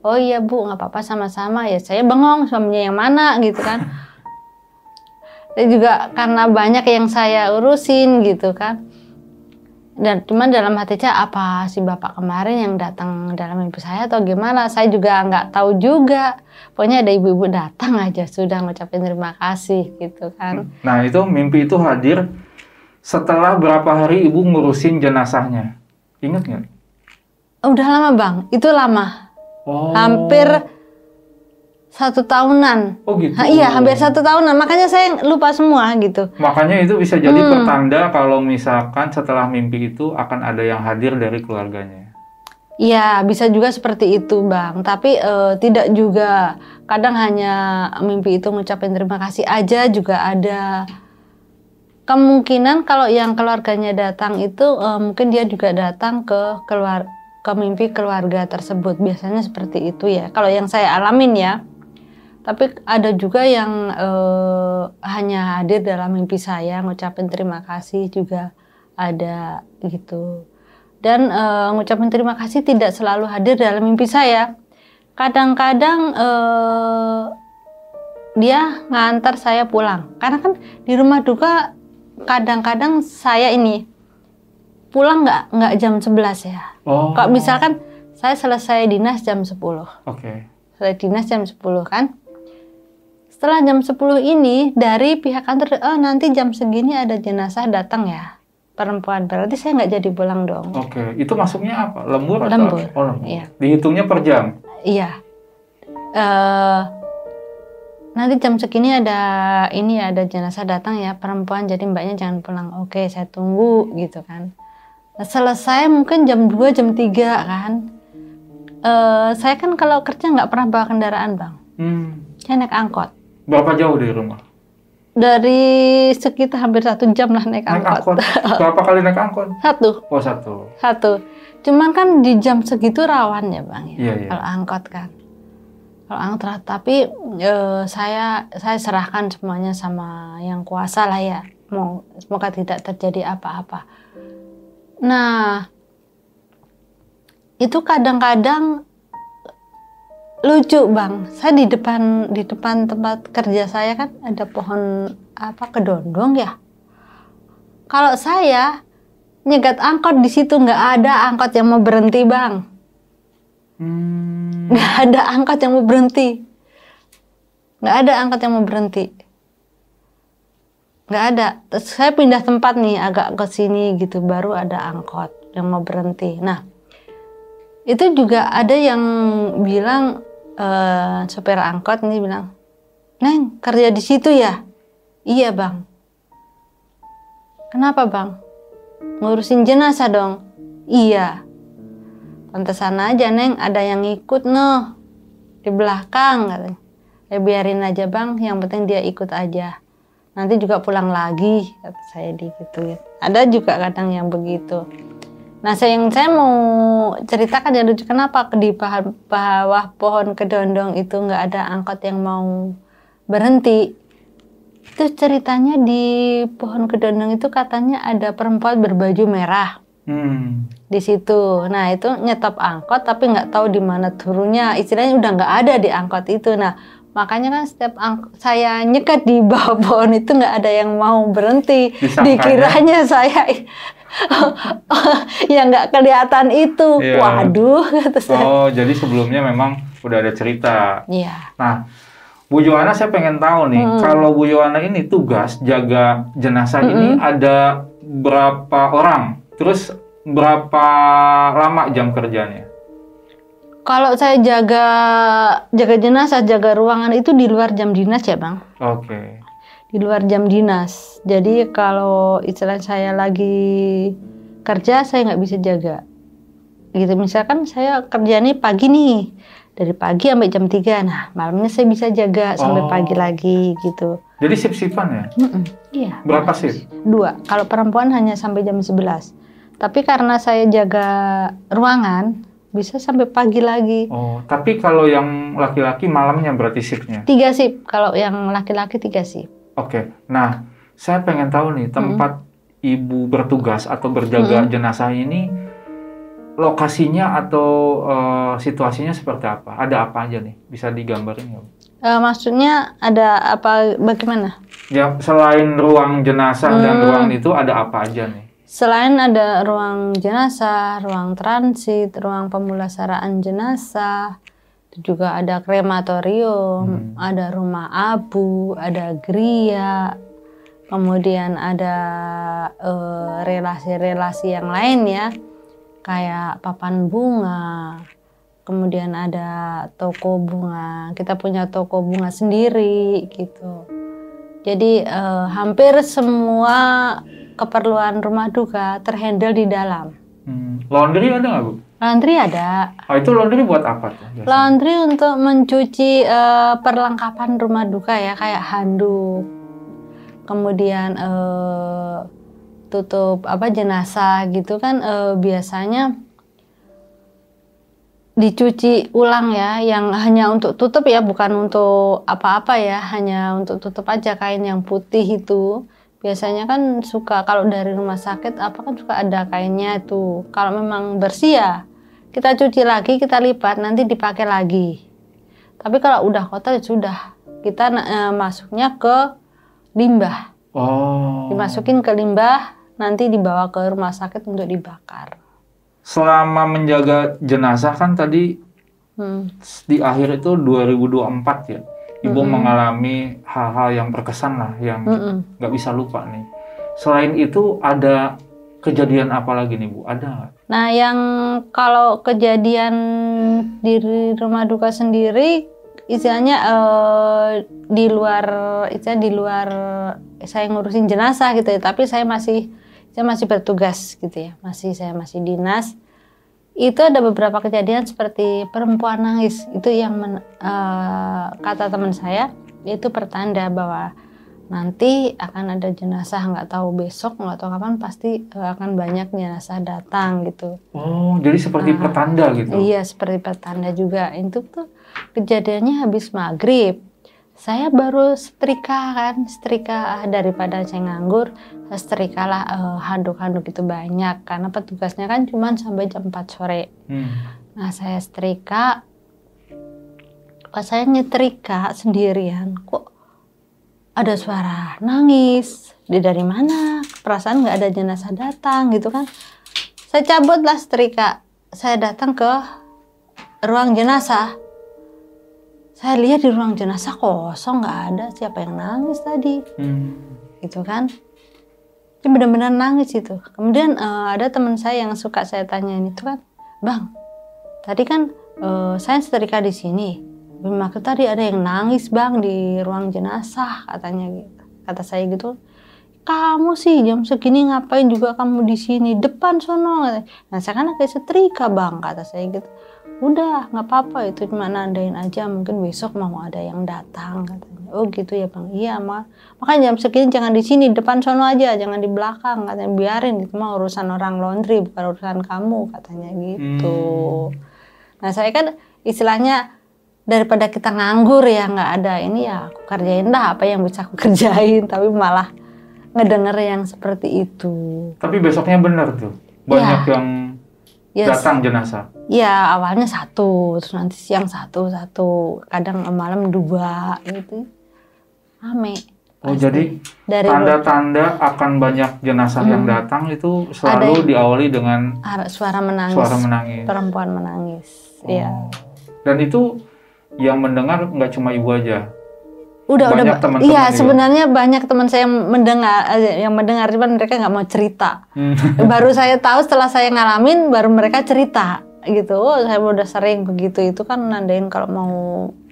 Oh iya Bu, nggak apa-apa, sama-sama ya. Saya bengong, suaminya yang mana gitu kan. Dan juga karena banyak yang saya urusin gitu kan. Dan cuman dalam hati saya, apa si bapak kemarin yang datang dalam mimpi saya atau gimana? Saya juga nggak tahu juga. Pokoknya ada ibu-ibu datang aja sudah ngucapin terima kasih gitu kan. Nah itu mimpi itu hadir setelah berapa hari Ibu ngurusin jenazahnya? Ingat nggak? Udah lama Bang, itu lama. Hampir 1 tahunan. Oh gitu? Iya, hampir 1 tahunan. Makanya saya lupa semua gitu. Makanya itu bisa jadi pertanda kalau misalkan setelah mimpi itu akan ada yang hadir dari keluarganya. Iya, bisa juga seperti itu Bang. Tapi tidak juga. Kadang hanya mimpi itu ngucapin terima kasih aja juga ada. Kemungkinan kalau yang keluarganya datang itu mungkin dia juga datang ke mimpi keluarga tersebut. Biasanya seperti itu ya. Kalau yang saya alamin ya. Tapi ada juga yang hanya hadir dalam mimpi saya, ngucapin terima kasih juga ada gitu. Dan ngucapin terima kasih tidak selalu hadir dalam mimpi saya. Kadang-kadang dia ngantar saya pulang. Karena kan di rumah duka kadang-kadang saya ini pulang nggak jam 11 ya. Kalau misalkan saya selesai dinas jam 10. Selesai dinas jam 10 kan. setelah jam 10 ini dari pihak kantor, oh nanti jam segini ada jenazah datang ya, perempuan. Berarti saya nggak jadi pulang dong. Oke, itu masuknya apa? Lembur atau Lembur. apa? Oh, lembur. Iya. Dihitungnya per jam? Iya. Nanti jam segini ada ini ya, ada jenazah datang ya, perempuan, jadi mbaknya jangan pulang. Oke, saya tunggu gitu kan. Nah, selesai mungkin jam 2, jam 3 kan. Saya kan kalau kerja nggak pernah bawa kendaraan, Bang. Saya naik angkot. Berapa jauh dari rumah? Dari sekitar hampir 1 jam lah naik angkot. Berapa kali naik angkot? 1. Oh, 1. Cuman kan di jam segitu rawan ya, Bang. Iya, iya. Kalau angkot kan. Kalau angkot, tapi saya serahkan semuanya sama yang kuasa lah ya. Semoga tidak terjadi apa-apa. Nah, itu kadang-kadang lucu, Bang. Saya di depan tempat kerja saya kan ada pohon kedondong ya. Kalau saya nyegat angkot di situ, nggak ada angkot yang mau berhenti, Bang. Nggak ada angkot yang mau berhenti. Nggak ada angkot yang mau berhenti. Nggak ada. Terus saya pindah tempat nih, agak ke sini gitu, baru ada angkot yang mau berhenti. Nah, itu juga ada yang bilang, sopir angkot ini bilang, "Neng, kerja di situ ya?" "Iya, Bang." "Kenapa, Bang?" "Ngurusin jenazah dong." "Iya." "Pantesan aja, Neng, ada yang ikut noh di belakang," katanya. "Ya biarin aja, Bang, yang penting dia ikut aja. Nanti juga pulang lagi," kata saya digituin. Ada juga kadang yang begitu. Nah, yang saya mau ceritakan ya lucu, kenapa di bawah pohon kedondong itu nggak ada angkot yang mau berhenti. Itu ceritanya di pohon kedondong itu katanya ada perempuan berbaju merah. Di situ. Nah, itu nyetop angkot tapi nggak tahu di mana turunnya. Istilahnya udah nggak ada di angkot itu. Nah, makanya kan setiap saya nyekat di bawah pohon itu nggak ada yang mau berhenti. Dikiranya saya ya nggak kelihatan itu. Iya. Waduh, kata saya. Oh, jadi sebelumnya memang udah ada cerita. Iya. Nah, Bu Johanna, saya pengen tahu nih, kalau Bu Johanna ini tugas jaga jenazah ini ada berapa orang? Terus berapa lama jam kerjanya? Kalau saya jaga jenazah, jaga ruangan itu di luar jam dinas ya, Bang. Oke. Di luar jam dinas. Jadi kalau istilah saya lagi kerja, saya nggak bisa jaga. Gitu, misalkan saya kerja nih pagi nih, dari pagi sampai jam 3. Nah, malamnya saya bisa jaga sampai pagi lagi gitu. Jadi shift-shiftan ya? Iya. Berapa shift? 2. Kalau perempuan hanya sampai jam 11. Tapi karena saya jaga ruangan, bisa sampai pagi lagi. Oh, tapi kalau yang laki-laki malamnya berarti shiftnya? 3 shift. Kalau yang laki-laki 3 shift. Oke. Nah, saya pengen tahu nih, tempat Ibu bertugas atau berjaga jenazah ini, lokasinya atau situasinya seperti apa? Ada apa aja nih? Bisa digambarin nggak? Maksudnya ada apa, bagaimana? Ya, selain ruang jenazah dan ruang itu ada apa aja nih? Selain ada ruang jenazah, ruang transit, ruang pemulasaraan jenazah, juga ada krematorium, ada rumah abu, ada geria, kemudian ada relasi-relasi yang lain ya, kayak papan bunga, kemudian ada toko bunga. Kita punya toko bunga sendiri gitu. Jadi hampir semua keperluan rumah duka terhandle di dalam. Laundry ada nggak, Bu? Laundry ada. Oh, itu laundry buat apa tuh? Biasanya? Laundry untuk mencuci perlengkapan rumah duka ya, kayak handuk, kemudian tutup jenazah gitu kan, biasanya dicuci ulang ya, yang hanya untuk tutup ya, bukan untuk apa-apa ya, hanya untuk tutup aja. Kain yang putih itu biasanya kan suka, kalau dari rumah sakit kan suka ada kainnya itu. Kalau memang bersih ya kita cuci lagi, kita lipat, nanti dipakai lagi. Tapi kalau udah kotor ya sudah, kita masuknya ke limbah. Dimasukin ke limbah, nanti dibawa ke rumah sakit untuk dibakar. Selama menjaga jenazah kan tadi di akhir itu 2024 ya. Ibu mengalami hal-hal yang berkesan lah, yang nggak bisa lupa nih. Selain itu ada kejadian apa lagi nih Bu? Ada nggak? Nah, yang kalau kejadian di rumah duka sendiri, istilahnya di luar saya ngurusin jenazah gitu ya. Tapi saya masih bertugas gitu ya. Saya masih dinas. Itu ada beberapa kejadian seperti perempuan nangis. Itu yang kata teman saya itu pertanda bahwa nanti akan ada jenazah, nggak tahu besok, nggak tahu kapan, pasti akan banyak jenazah datang gitu. Oh, jadi seperti pertanda gitu? Iya, seperti pertanda juga. Itu tuh kejadiannya habis maghrib. Saya baru setrika daripada saya nganggur, saya setrikalah handuk-handuk itu banyak karena petugasnya kan cuma sampai jam 4 sore. Nah, saya setrika, pas saya nyetrika sendirian, kok ada suara nangis. Dari mana? Perasaan nggak ada jenazah datang gitu kan. Saya cabutlah setrika, saya datang ke ruang jenazah. Saya lihat di ruang jenazah kosong, nggak ada siapa yang nangis tadi, gitu kan. Dia benar-benar nangis itu. Kemudian ada teman saya yang suka saya tanyain itu kan, Bang, tadi kan saya setrika di sini, maka tadi ada yang nangis Bang di ruang jenazah katanya gitu. Kata saya gitu, kamu sih jam segini ngapain juga kamu di sini, depan sono. Nah, saya kan lagi setrika Bang, kata saya gitu. Udah, nggak apa-apa, itu cuma nandain aja, mungkin besok mau ada yang datang katanya. Oh gitu ya Bang. Iya, makanya jam segini jangan di sini, depan sono aja, jangan di belakang katanya, biarin itu mah urusan orang laundry, bukan urusan kamu katanya gitu. Nah, saya kan istilahnya daripada kita nganggur ya, nggak ada ini ya, aku kerjain dah apa yang bisa aku kerjain, tapi malah ngedenger yang seperti itu. Tapi besoknya benar tuh, banyak yang datang jenazah. Ya, awalnya 1, terus nanti siang 1, kadang malam 2 gitu. Rame. Oh, jadi tanda-tanda akan banyak jenazah yang datang itu selalu diawali dengan suara menangis. Perempuan menangis. Iya. Dan itu yang mendengar nggak cuma ibu aja. Udah. Iya, sebenarnya banyak teman saya yang mendengar, cuman mereka nggak mau cerita. Baru saya tahu setelah saya ngalamin, baru mereka cerita gitu. Oh, saya udah sering begitu, itu kan nandain kalau mau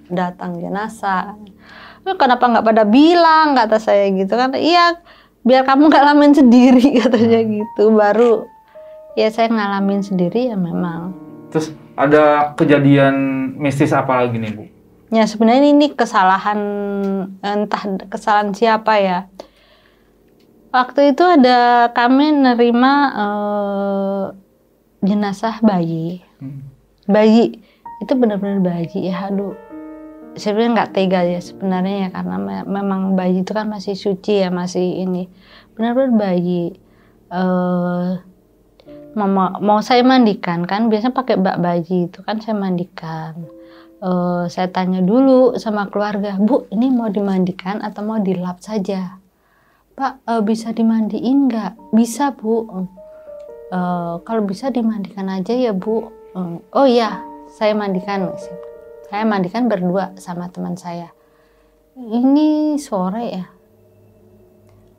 datang jenazah. Kenapa nggak pada bilang, kata saya gitu kan. Iya, biar kamu ngalamin sendiri katanya gitu. Baru ya saya ngalamin sendiri ya memang. Terus ada kejadian mistis apa lagi nih Bu? Ya sebenarnya ini kesalahan, entah kesalahan siapa ya. Waktu itu ada kami nerima jenazah bayi. Bayi itu benar-benar bayi ya, aduh. Sebenarnya nggak tega ya sebenarnya ya, karena memang bayi itu kan masih suci ya, masih ini. Benar-benar bayi. Mau saya mandikan kan, biasanya pakai bak bayi itu kan saya mandikan. Saya tanya dulu sama keluarga, Bu, ini mau dimandikan atau mau dilap saja? Pak, bisa dimandiin nggak? Bisa Bu. Kalau bisa dimandikan aja ya Bu. Oh iya, saya mandikan. Saya mandikan berdua sama teman saya. Ini sore ya,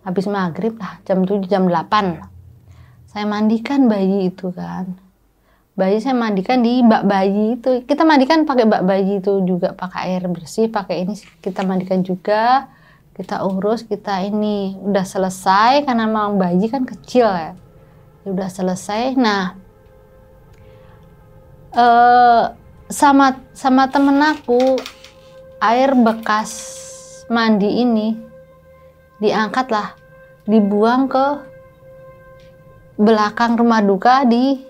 habis maghrib lah, jam 7, jam 8. Saya mandikan bayi itu kan. Bayi saya mandikan di bak bayi itu. Kita mandikan pakai bak bayi itu juga, pakai air bersih, pakai ini kita mandikan juga. Kita urus, kita ini udah selesai karena memang bayi kan kecil ya. Udah selesai. Nah, sama temen aku, air bekas mandi ini diangkat lah, dibuang ke belakang rumah duka di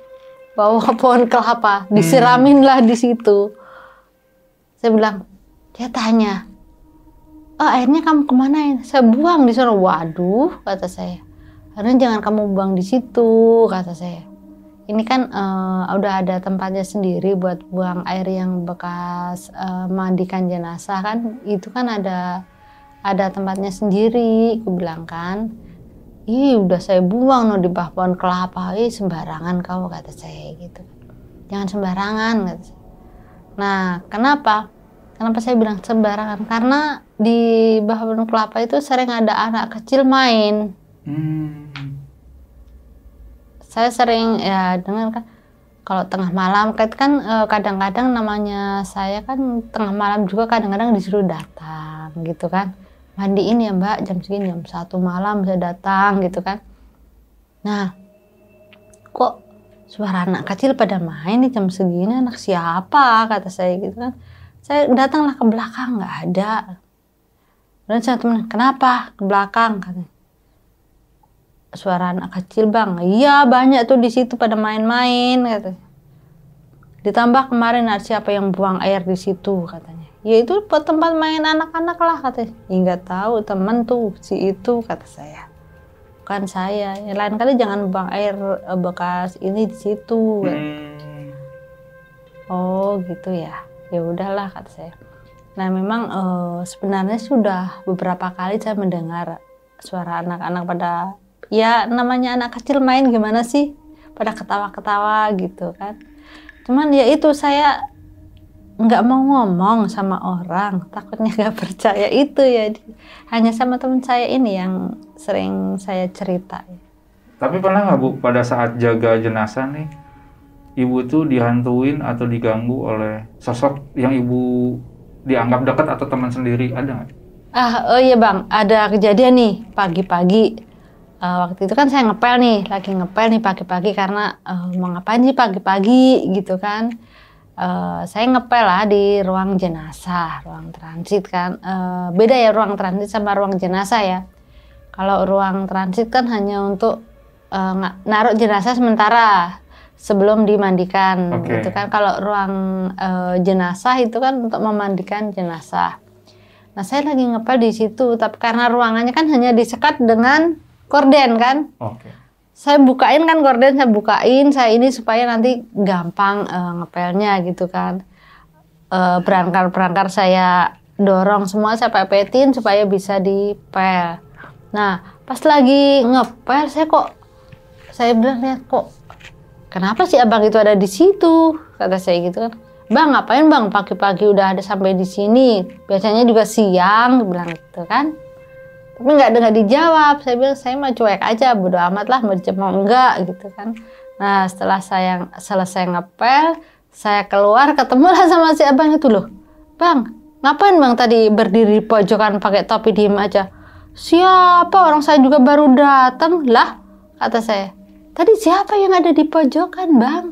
bawah pohon kelapa, disiramin lah di situ. Saya bilang, dia tanya, airnya kamu kemana ya? Saya buang di sana. Waduh, kata saya, karena jangan kamu buang di situ, kata saya. Ini kan udah ada tempatnya sendiri buat buang air yang bekas mandikan jenazah kan, itu kan ada tempatnya sendiri, aku bilang kan. Ih, udah saya buang di bawah pohon kelapa. Ih, sembarangan kau, kata saya gitu. Jangan sembarangan, kata saya. Nah, kenapa? Kenapa saya bilang sembarangan? Karena di bawah pohon kelapa itu sering ada anak kecil main. Saya sering ya dengar kan kalau tengah malam kan kadang-kadang namanya saya kan tengah malam juga kadang-kadang disuruh datang gitu kan. Mandiin ya Mbak jam segini, jam 1 malam bisa datang gitu kan. Nah, kok suara anak kecil pada main nih jam segini, anak siapa kata saya gitu kan. Saya datanglah ke belakang, nggak ada. Dan saya teman, kenapa ke belakang katanya. Suara anak kecil Bang, iya banyak tuh di situ pada main-main katanya. Ditambah kemarin ada siapa yang buang air di situ katanya. Ya itu tempat main anak-anak lah katanya. Ya nggak tahu temen tuh si itu kata saya. Bukan saya. Yang lain kali jangan buang air bekas ini di situ. Oh gitu ya. Ya udahlah kata saya. Nah memang sebenarnya sudah beberapa kali saya mendengar suara anak-anak pada ya namanya anak kecil main gimana sih pada ketawa-ketawa gitu kan. Cuman ya itu saya nggak mau ngomong sama orang, takutnya nggak percaya itu ya. Hanya sama teman saya ini yang sering saya cerita. Tapi pernah nggak Bu, pada saat jaga jenazah nih, Ibu tuh dihantuin atau diganggu oleh sosok yang Ibu dianggap dekat atau teman sendiri, ada nggak? Oh iya Bang, ada kejadian nih pagi-pagi. Waktu itu kan saya ngepel nih, lagi ngepel nih pagi-pagi karena mau ngapain sih pagi-pagi gitu kan. Saya ngepel lah di ruang jenazah, ruang transit kan. Beda ya ruang transit sama ruang jenazah ya. Kalau ruang transit kan hanya untuk naruh jenazah sementara sebelum dimandikan, gitu kan. Kalau ruang jenazah itu kan untuk memandikan jenazah. Nah saya lagi ngepel di situ, tapi karena ruangannya kan hanya disekat dengan korden kan. Saya bukain kan korden, saya ini supaya nanti gampang ngepelnya gitu kan. Perangkar saya dorong semua, saya pepetin supaya bisa dipel. Nah pas lagi ngepel saya bilang lihat kok kenapa sih abang itu ada di situ, kata saya gitu kan. Bang ngapain bang pagi-pagi udah ada sampai di sini, biasanya juga siang, bilang gitu kan. Tapi nggak dijawab. Saya bilang saya mah cuek aja, bodo amat lah mau dijawab mau enggak gitu kan. Nah setelah saya selesai ngepel, saya keluar ketemulah sama si abang itu. Loh bang ngapain bang tadi berdiri di pojokan pakai topi diem aja? Siapa, orang saya juga baru datang. Lah kata saya, tadi siapa yang ada di pojokan bang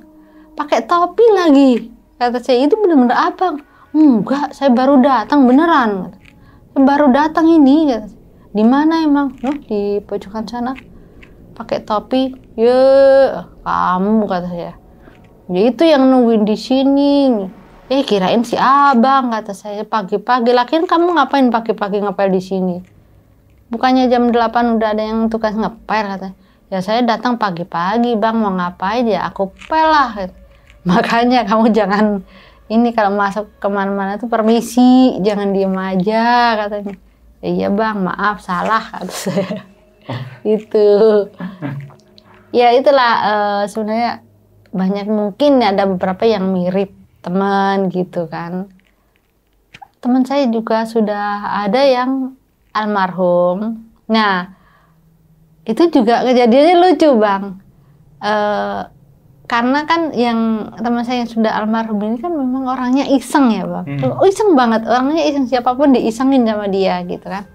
pakai topi lagi, kata saya. Itu benar-benar abang. Enggak, saya baru datang beneran, saya baru datang ini, kata saya. Di mana emang? Di pojokan sana pakai topi. Ya kamu, kata saya. Ya itu yang nungguin di sini. Kirain si abang, kata saya. Pagi-pagi lakian kamu ngapain pagi-pagi ngepel di sini? Bukannya jam 8 udah ada yang tugas ngepel, kata. Ya saya datang pagi-pagi bang, mau ngapain ya aku pel lah. Makanya kamu jangan ini kalau masuk kemana-mana tuh permisi, jangan diem aja, katanya. Iya bang, maaf salah, kata saya. Itu ya itulah sebenarnya banyak, mungkin ada beberapa yang mirip teman gitu kan. Teman saya juga sudah ada yang almarhum. Nah itu juga kejadiannya lucu bang. Karena kan yang teman saya yang sudah almarhum ini kan memang orangnya iseng ya bang. Iseng banget, orangnya iseng, siapapun diisengin sama dia gitu kan.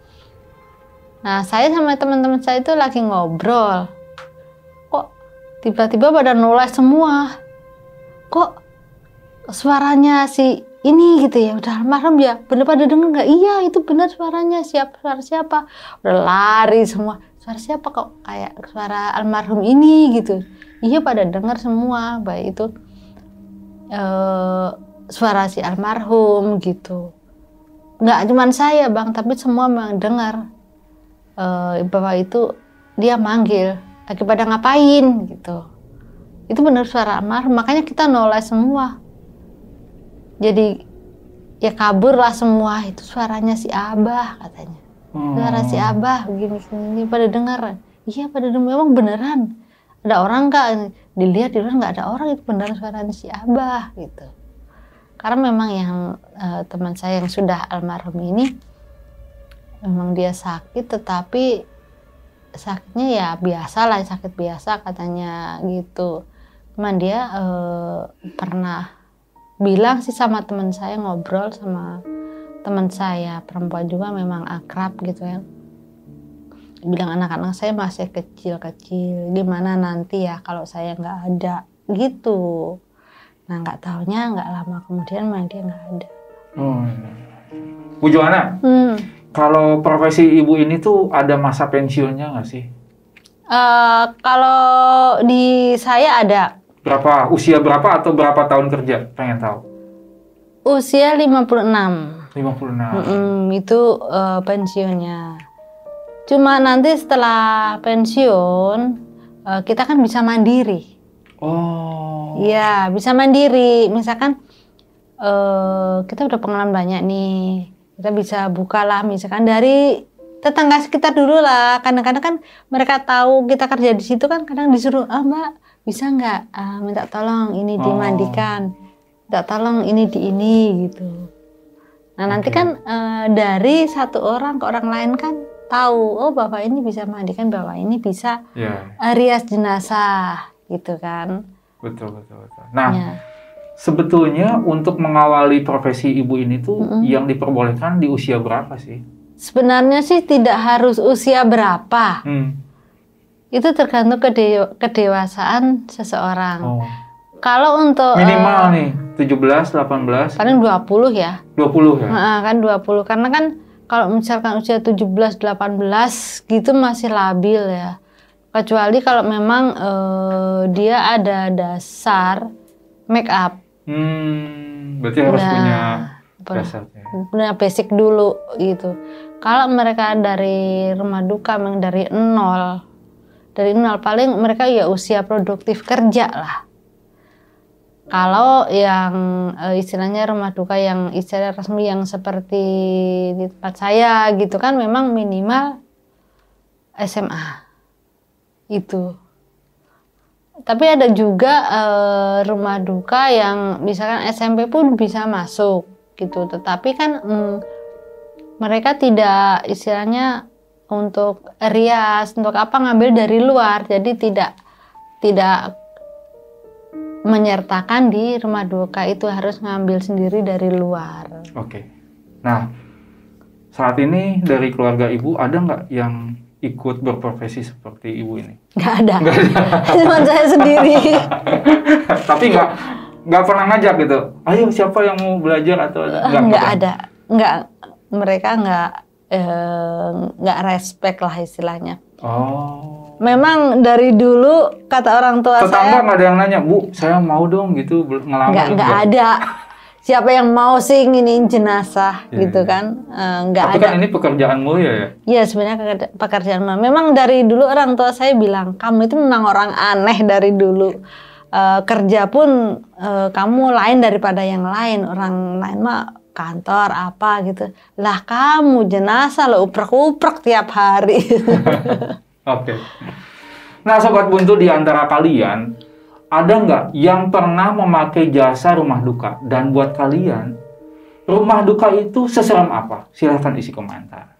Nah saya sama teman-teman saya itu lagi ngobrol. Kok tiba-tiba pada nulis semua. Kok suaranya si ini gitu ya, udah almarhum ya, bener pada denger nggak? Iya itu benar suaranya, suara siapa? Udah lari semua. Suara siapa kok kayak suara almarhum ini gitu. Iya pada dengar semua, baik itu suara si almarhum gitu. Nggak cuman saya bang, tapi semua memang dengar bahwa itu dia manggil, lagi pada ngapain gitu. Itu benar suara almarhum, makanya kita noleh semua. Jadi ya kabur lah semua, itu suaranya si Abah katanya. Suara si Abah begini pada dengar. Iya pada dengar, memang beneran. Ada orang nggak? Dilihat di luar nggak ada orang, itu beneran suaranya si Abah gitu. Karena memang yang teman saya yang sudah almarhum ini memang dia sakit, tetapi sakitnya ya biasa lah, sakit biasa katanya gitu. Cuman dia pernah bilang sih sama teman saya, ngobrol sama teman saya perempuan juga, memang akrab gitu ya. Bilang anak-anak saya masih kecil-kecil, gimana nanti ya kalau saya nggak ada gitu. Nah nggak taunya nggak lama kemudian memang dia nggak ada. Bu Joana, kalau profesi ibu ini tuh ada masa pensiunnya nggak sih? Kalau di saya ada. Berapa, usia berapa atau berapa tahun kerja? Pengen tahu. Usia 56. 56. Itu pensiunnya. Cuma nanti setelah pensiun kita kan bisa mandiri. Oh. Iya, bisa mandiri. Misalkan kita udah pengalaman banyak nih. Kita bisa buka lah misalkan dari tetangga sekitar dulu lah. Kadang-kadang kan mereka tahu kita kerja di situ kan, kadang disuruh, Mbak bisa nggak minta tolong ini dimandikan, minta tolong ini di ini gitu. Nah nanti kan dari satu orang ke orang lain kan tahu, oh bapak ini bisa mandikan, bapak ini bisa rias jenazah gitu kan. Betul. Nah, sebetulnya untuk mengawali profesi ibu ini tuh yang diperbolehkan di usia berapa sih? Sebenarnya sih tidak harus usia berapa. Itu tergantung kedewasaan seseorang. Kalau untuk minimal nih 17, 18. Paling 20 ya. 20 ya? Kan 20. Karena kan kalau misalkan usia 17, 18 gitu masih labil ya. Kecuali kalau memang dia ada dasar make up. Berarti harus punya dasarnya. Punya basic dulu gitu. Kalau mereka dari rumah duka memang dari nol paling mereka ya usia produktif kerja lah. Kalau yang istilahnya rumah duka yang istilah resmi yang seperti di tempat saya gitu kan memang minimal SMA itu. Tapi ada juga rumah duka yang misalkan SMP pun bisa masuk gitu. Tetapi kan mereka tidak istilahnya untuk rias, untuk apa ngambil dari luar. Jadi tidak menyertakan di rumah duka itu, harus ngambil sendiri dari luar. Oke. Nah, saat ini dari keluarga ibu ada nggak yang ikut berprofesi seperti ibu ini? Nggak ada. Cuma saya sendiri. Tapi nggak pernah ngajak gitu. Ayo siapa yang mau belajar atau nggak ada. Mereka nggak respect lah istilahnya. Memang dari dulu kata orang tua tetangga saya. Nggak ada yang nanya, Bu, saya mau dong gitu ngelamar. Nggak ada. Siapa yang mau sih nginiin jenazah gitu kan? Nggak ada. Tapi kan ini pekerjaan mulia ya? Iya sebenarnya pekerjaan mulia. Memang dari dulu orang tua saya bilang, kamu itu memang orang aneh dari dulu. Kerja pun kamu lain daripada yang lain. Orang lain mah kantor apa gitu. Lah kamu jenazah lo uprek-uprek tiap hari. Oke. Nah Sobat Buntu, di antara kalian ada nggak yang pernah memakai jasa rumah duka? Dan buat kalian, rumah duka itu seseram apa? Silahkan isi komentar.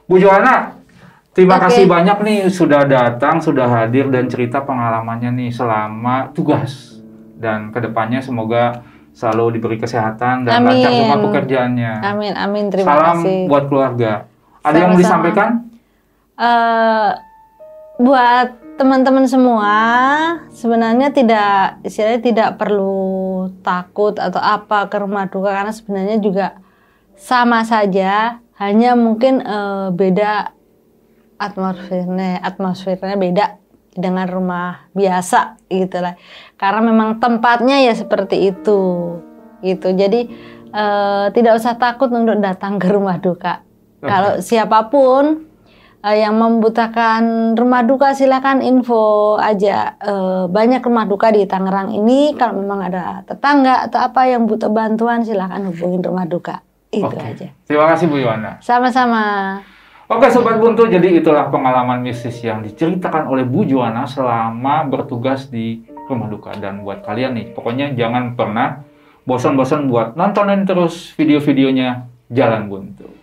Bu Joana, terima kasih banyak nih sudah datang, sudah hadir dan cerita pengalamannya nih selama tugas. Dan kedepannya semoga selalu diberi kesehatan dan lancar semua pekerjaannya. Amin, terima kasih. Salam buat keluarga. Ada yang mau disampaikan? Buat teman-teman semua, sebenarnya tidak perlu takut atau apa ke rumah duka, karena sebenarnya juga sama saja, hanya mungkin beda atmosfernya beda dengan rumah biasa gitu lah. Karena memang tempatnya ya seperti itu. Gitu. Jadi tidak usah takut untuk datang ke rumah duka. Kalau siapapun yang membutuhkan rumah duka, silakan info aja. Banyak rumah duka di Tangerang ini. Kalau memang ada tetangga atau apa yang butuh bantuan, silakan hubungin rumah duka. Itu aja. Terima kasih Bu Yohana. Sama-sama. Oke Sobat Buntu, jadi itulah pengalaman mistis yang diceritakan oleh Bu Joana selama bertugas di rumah duka. Dan buat kalian nih, pokoknya jangan pernah bosan-bosan buat nontonin terus video-videonya Jalan Buntu.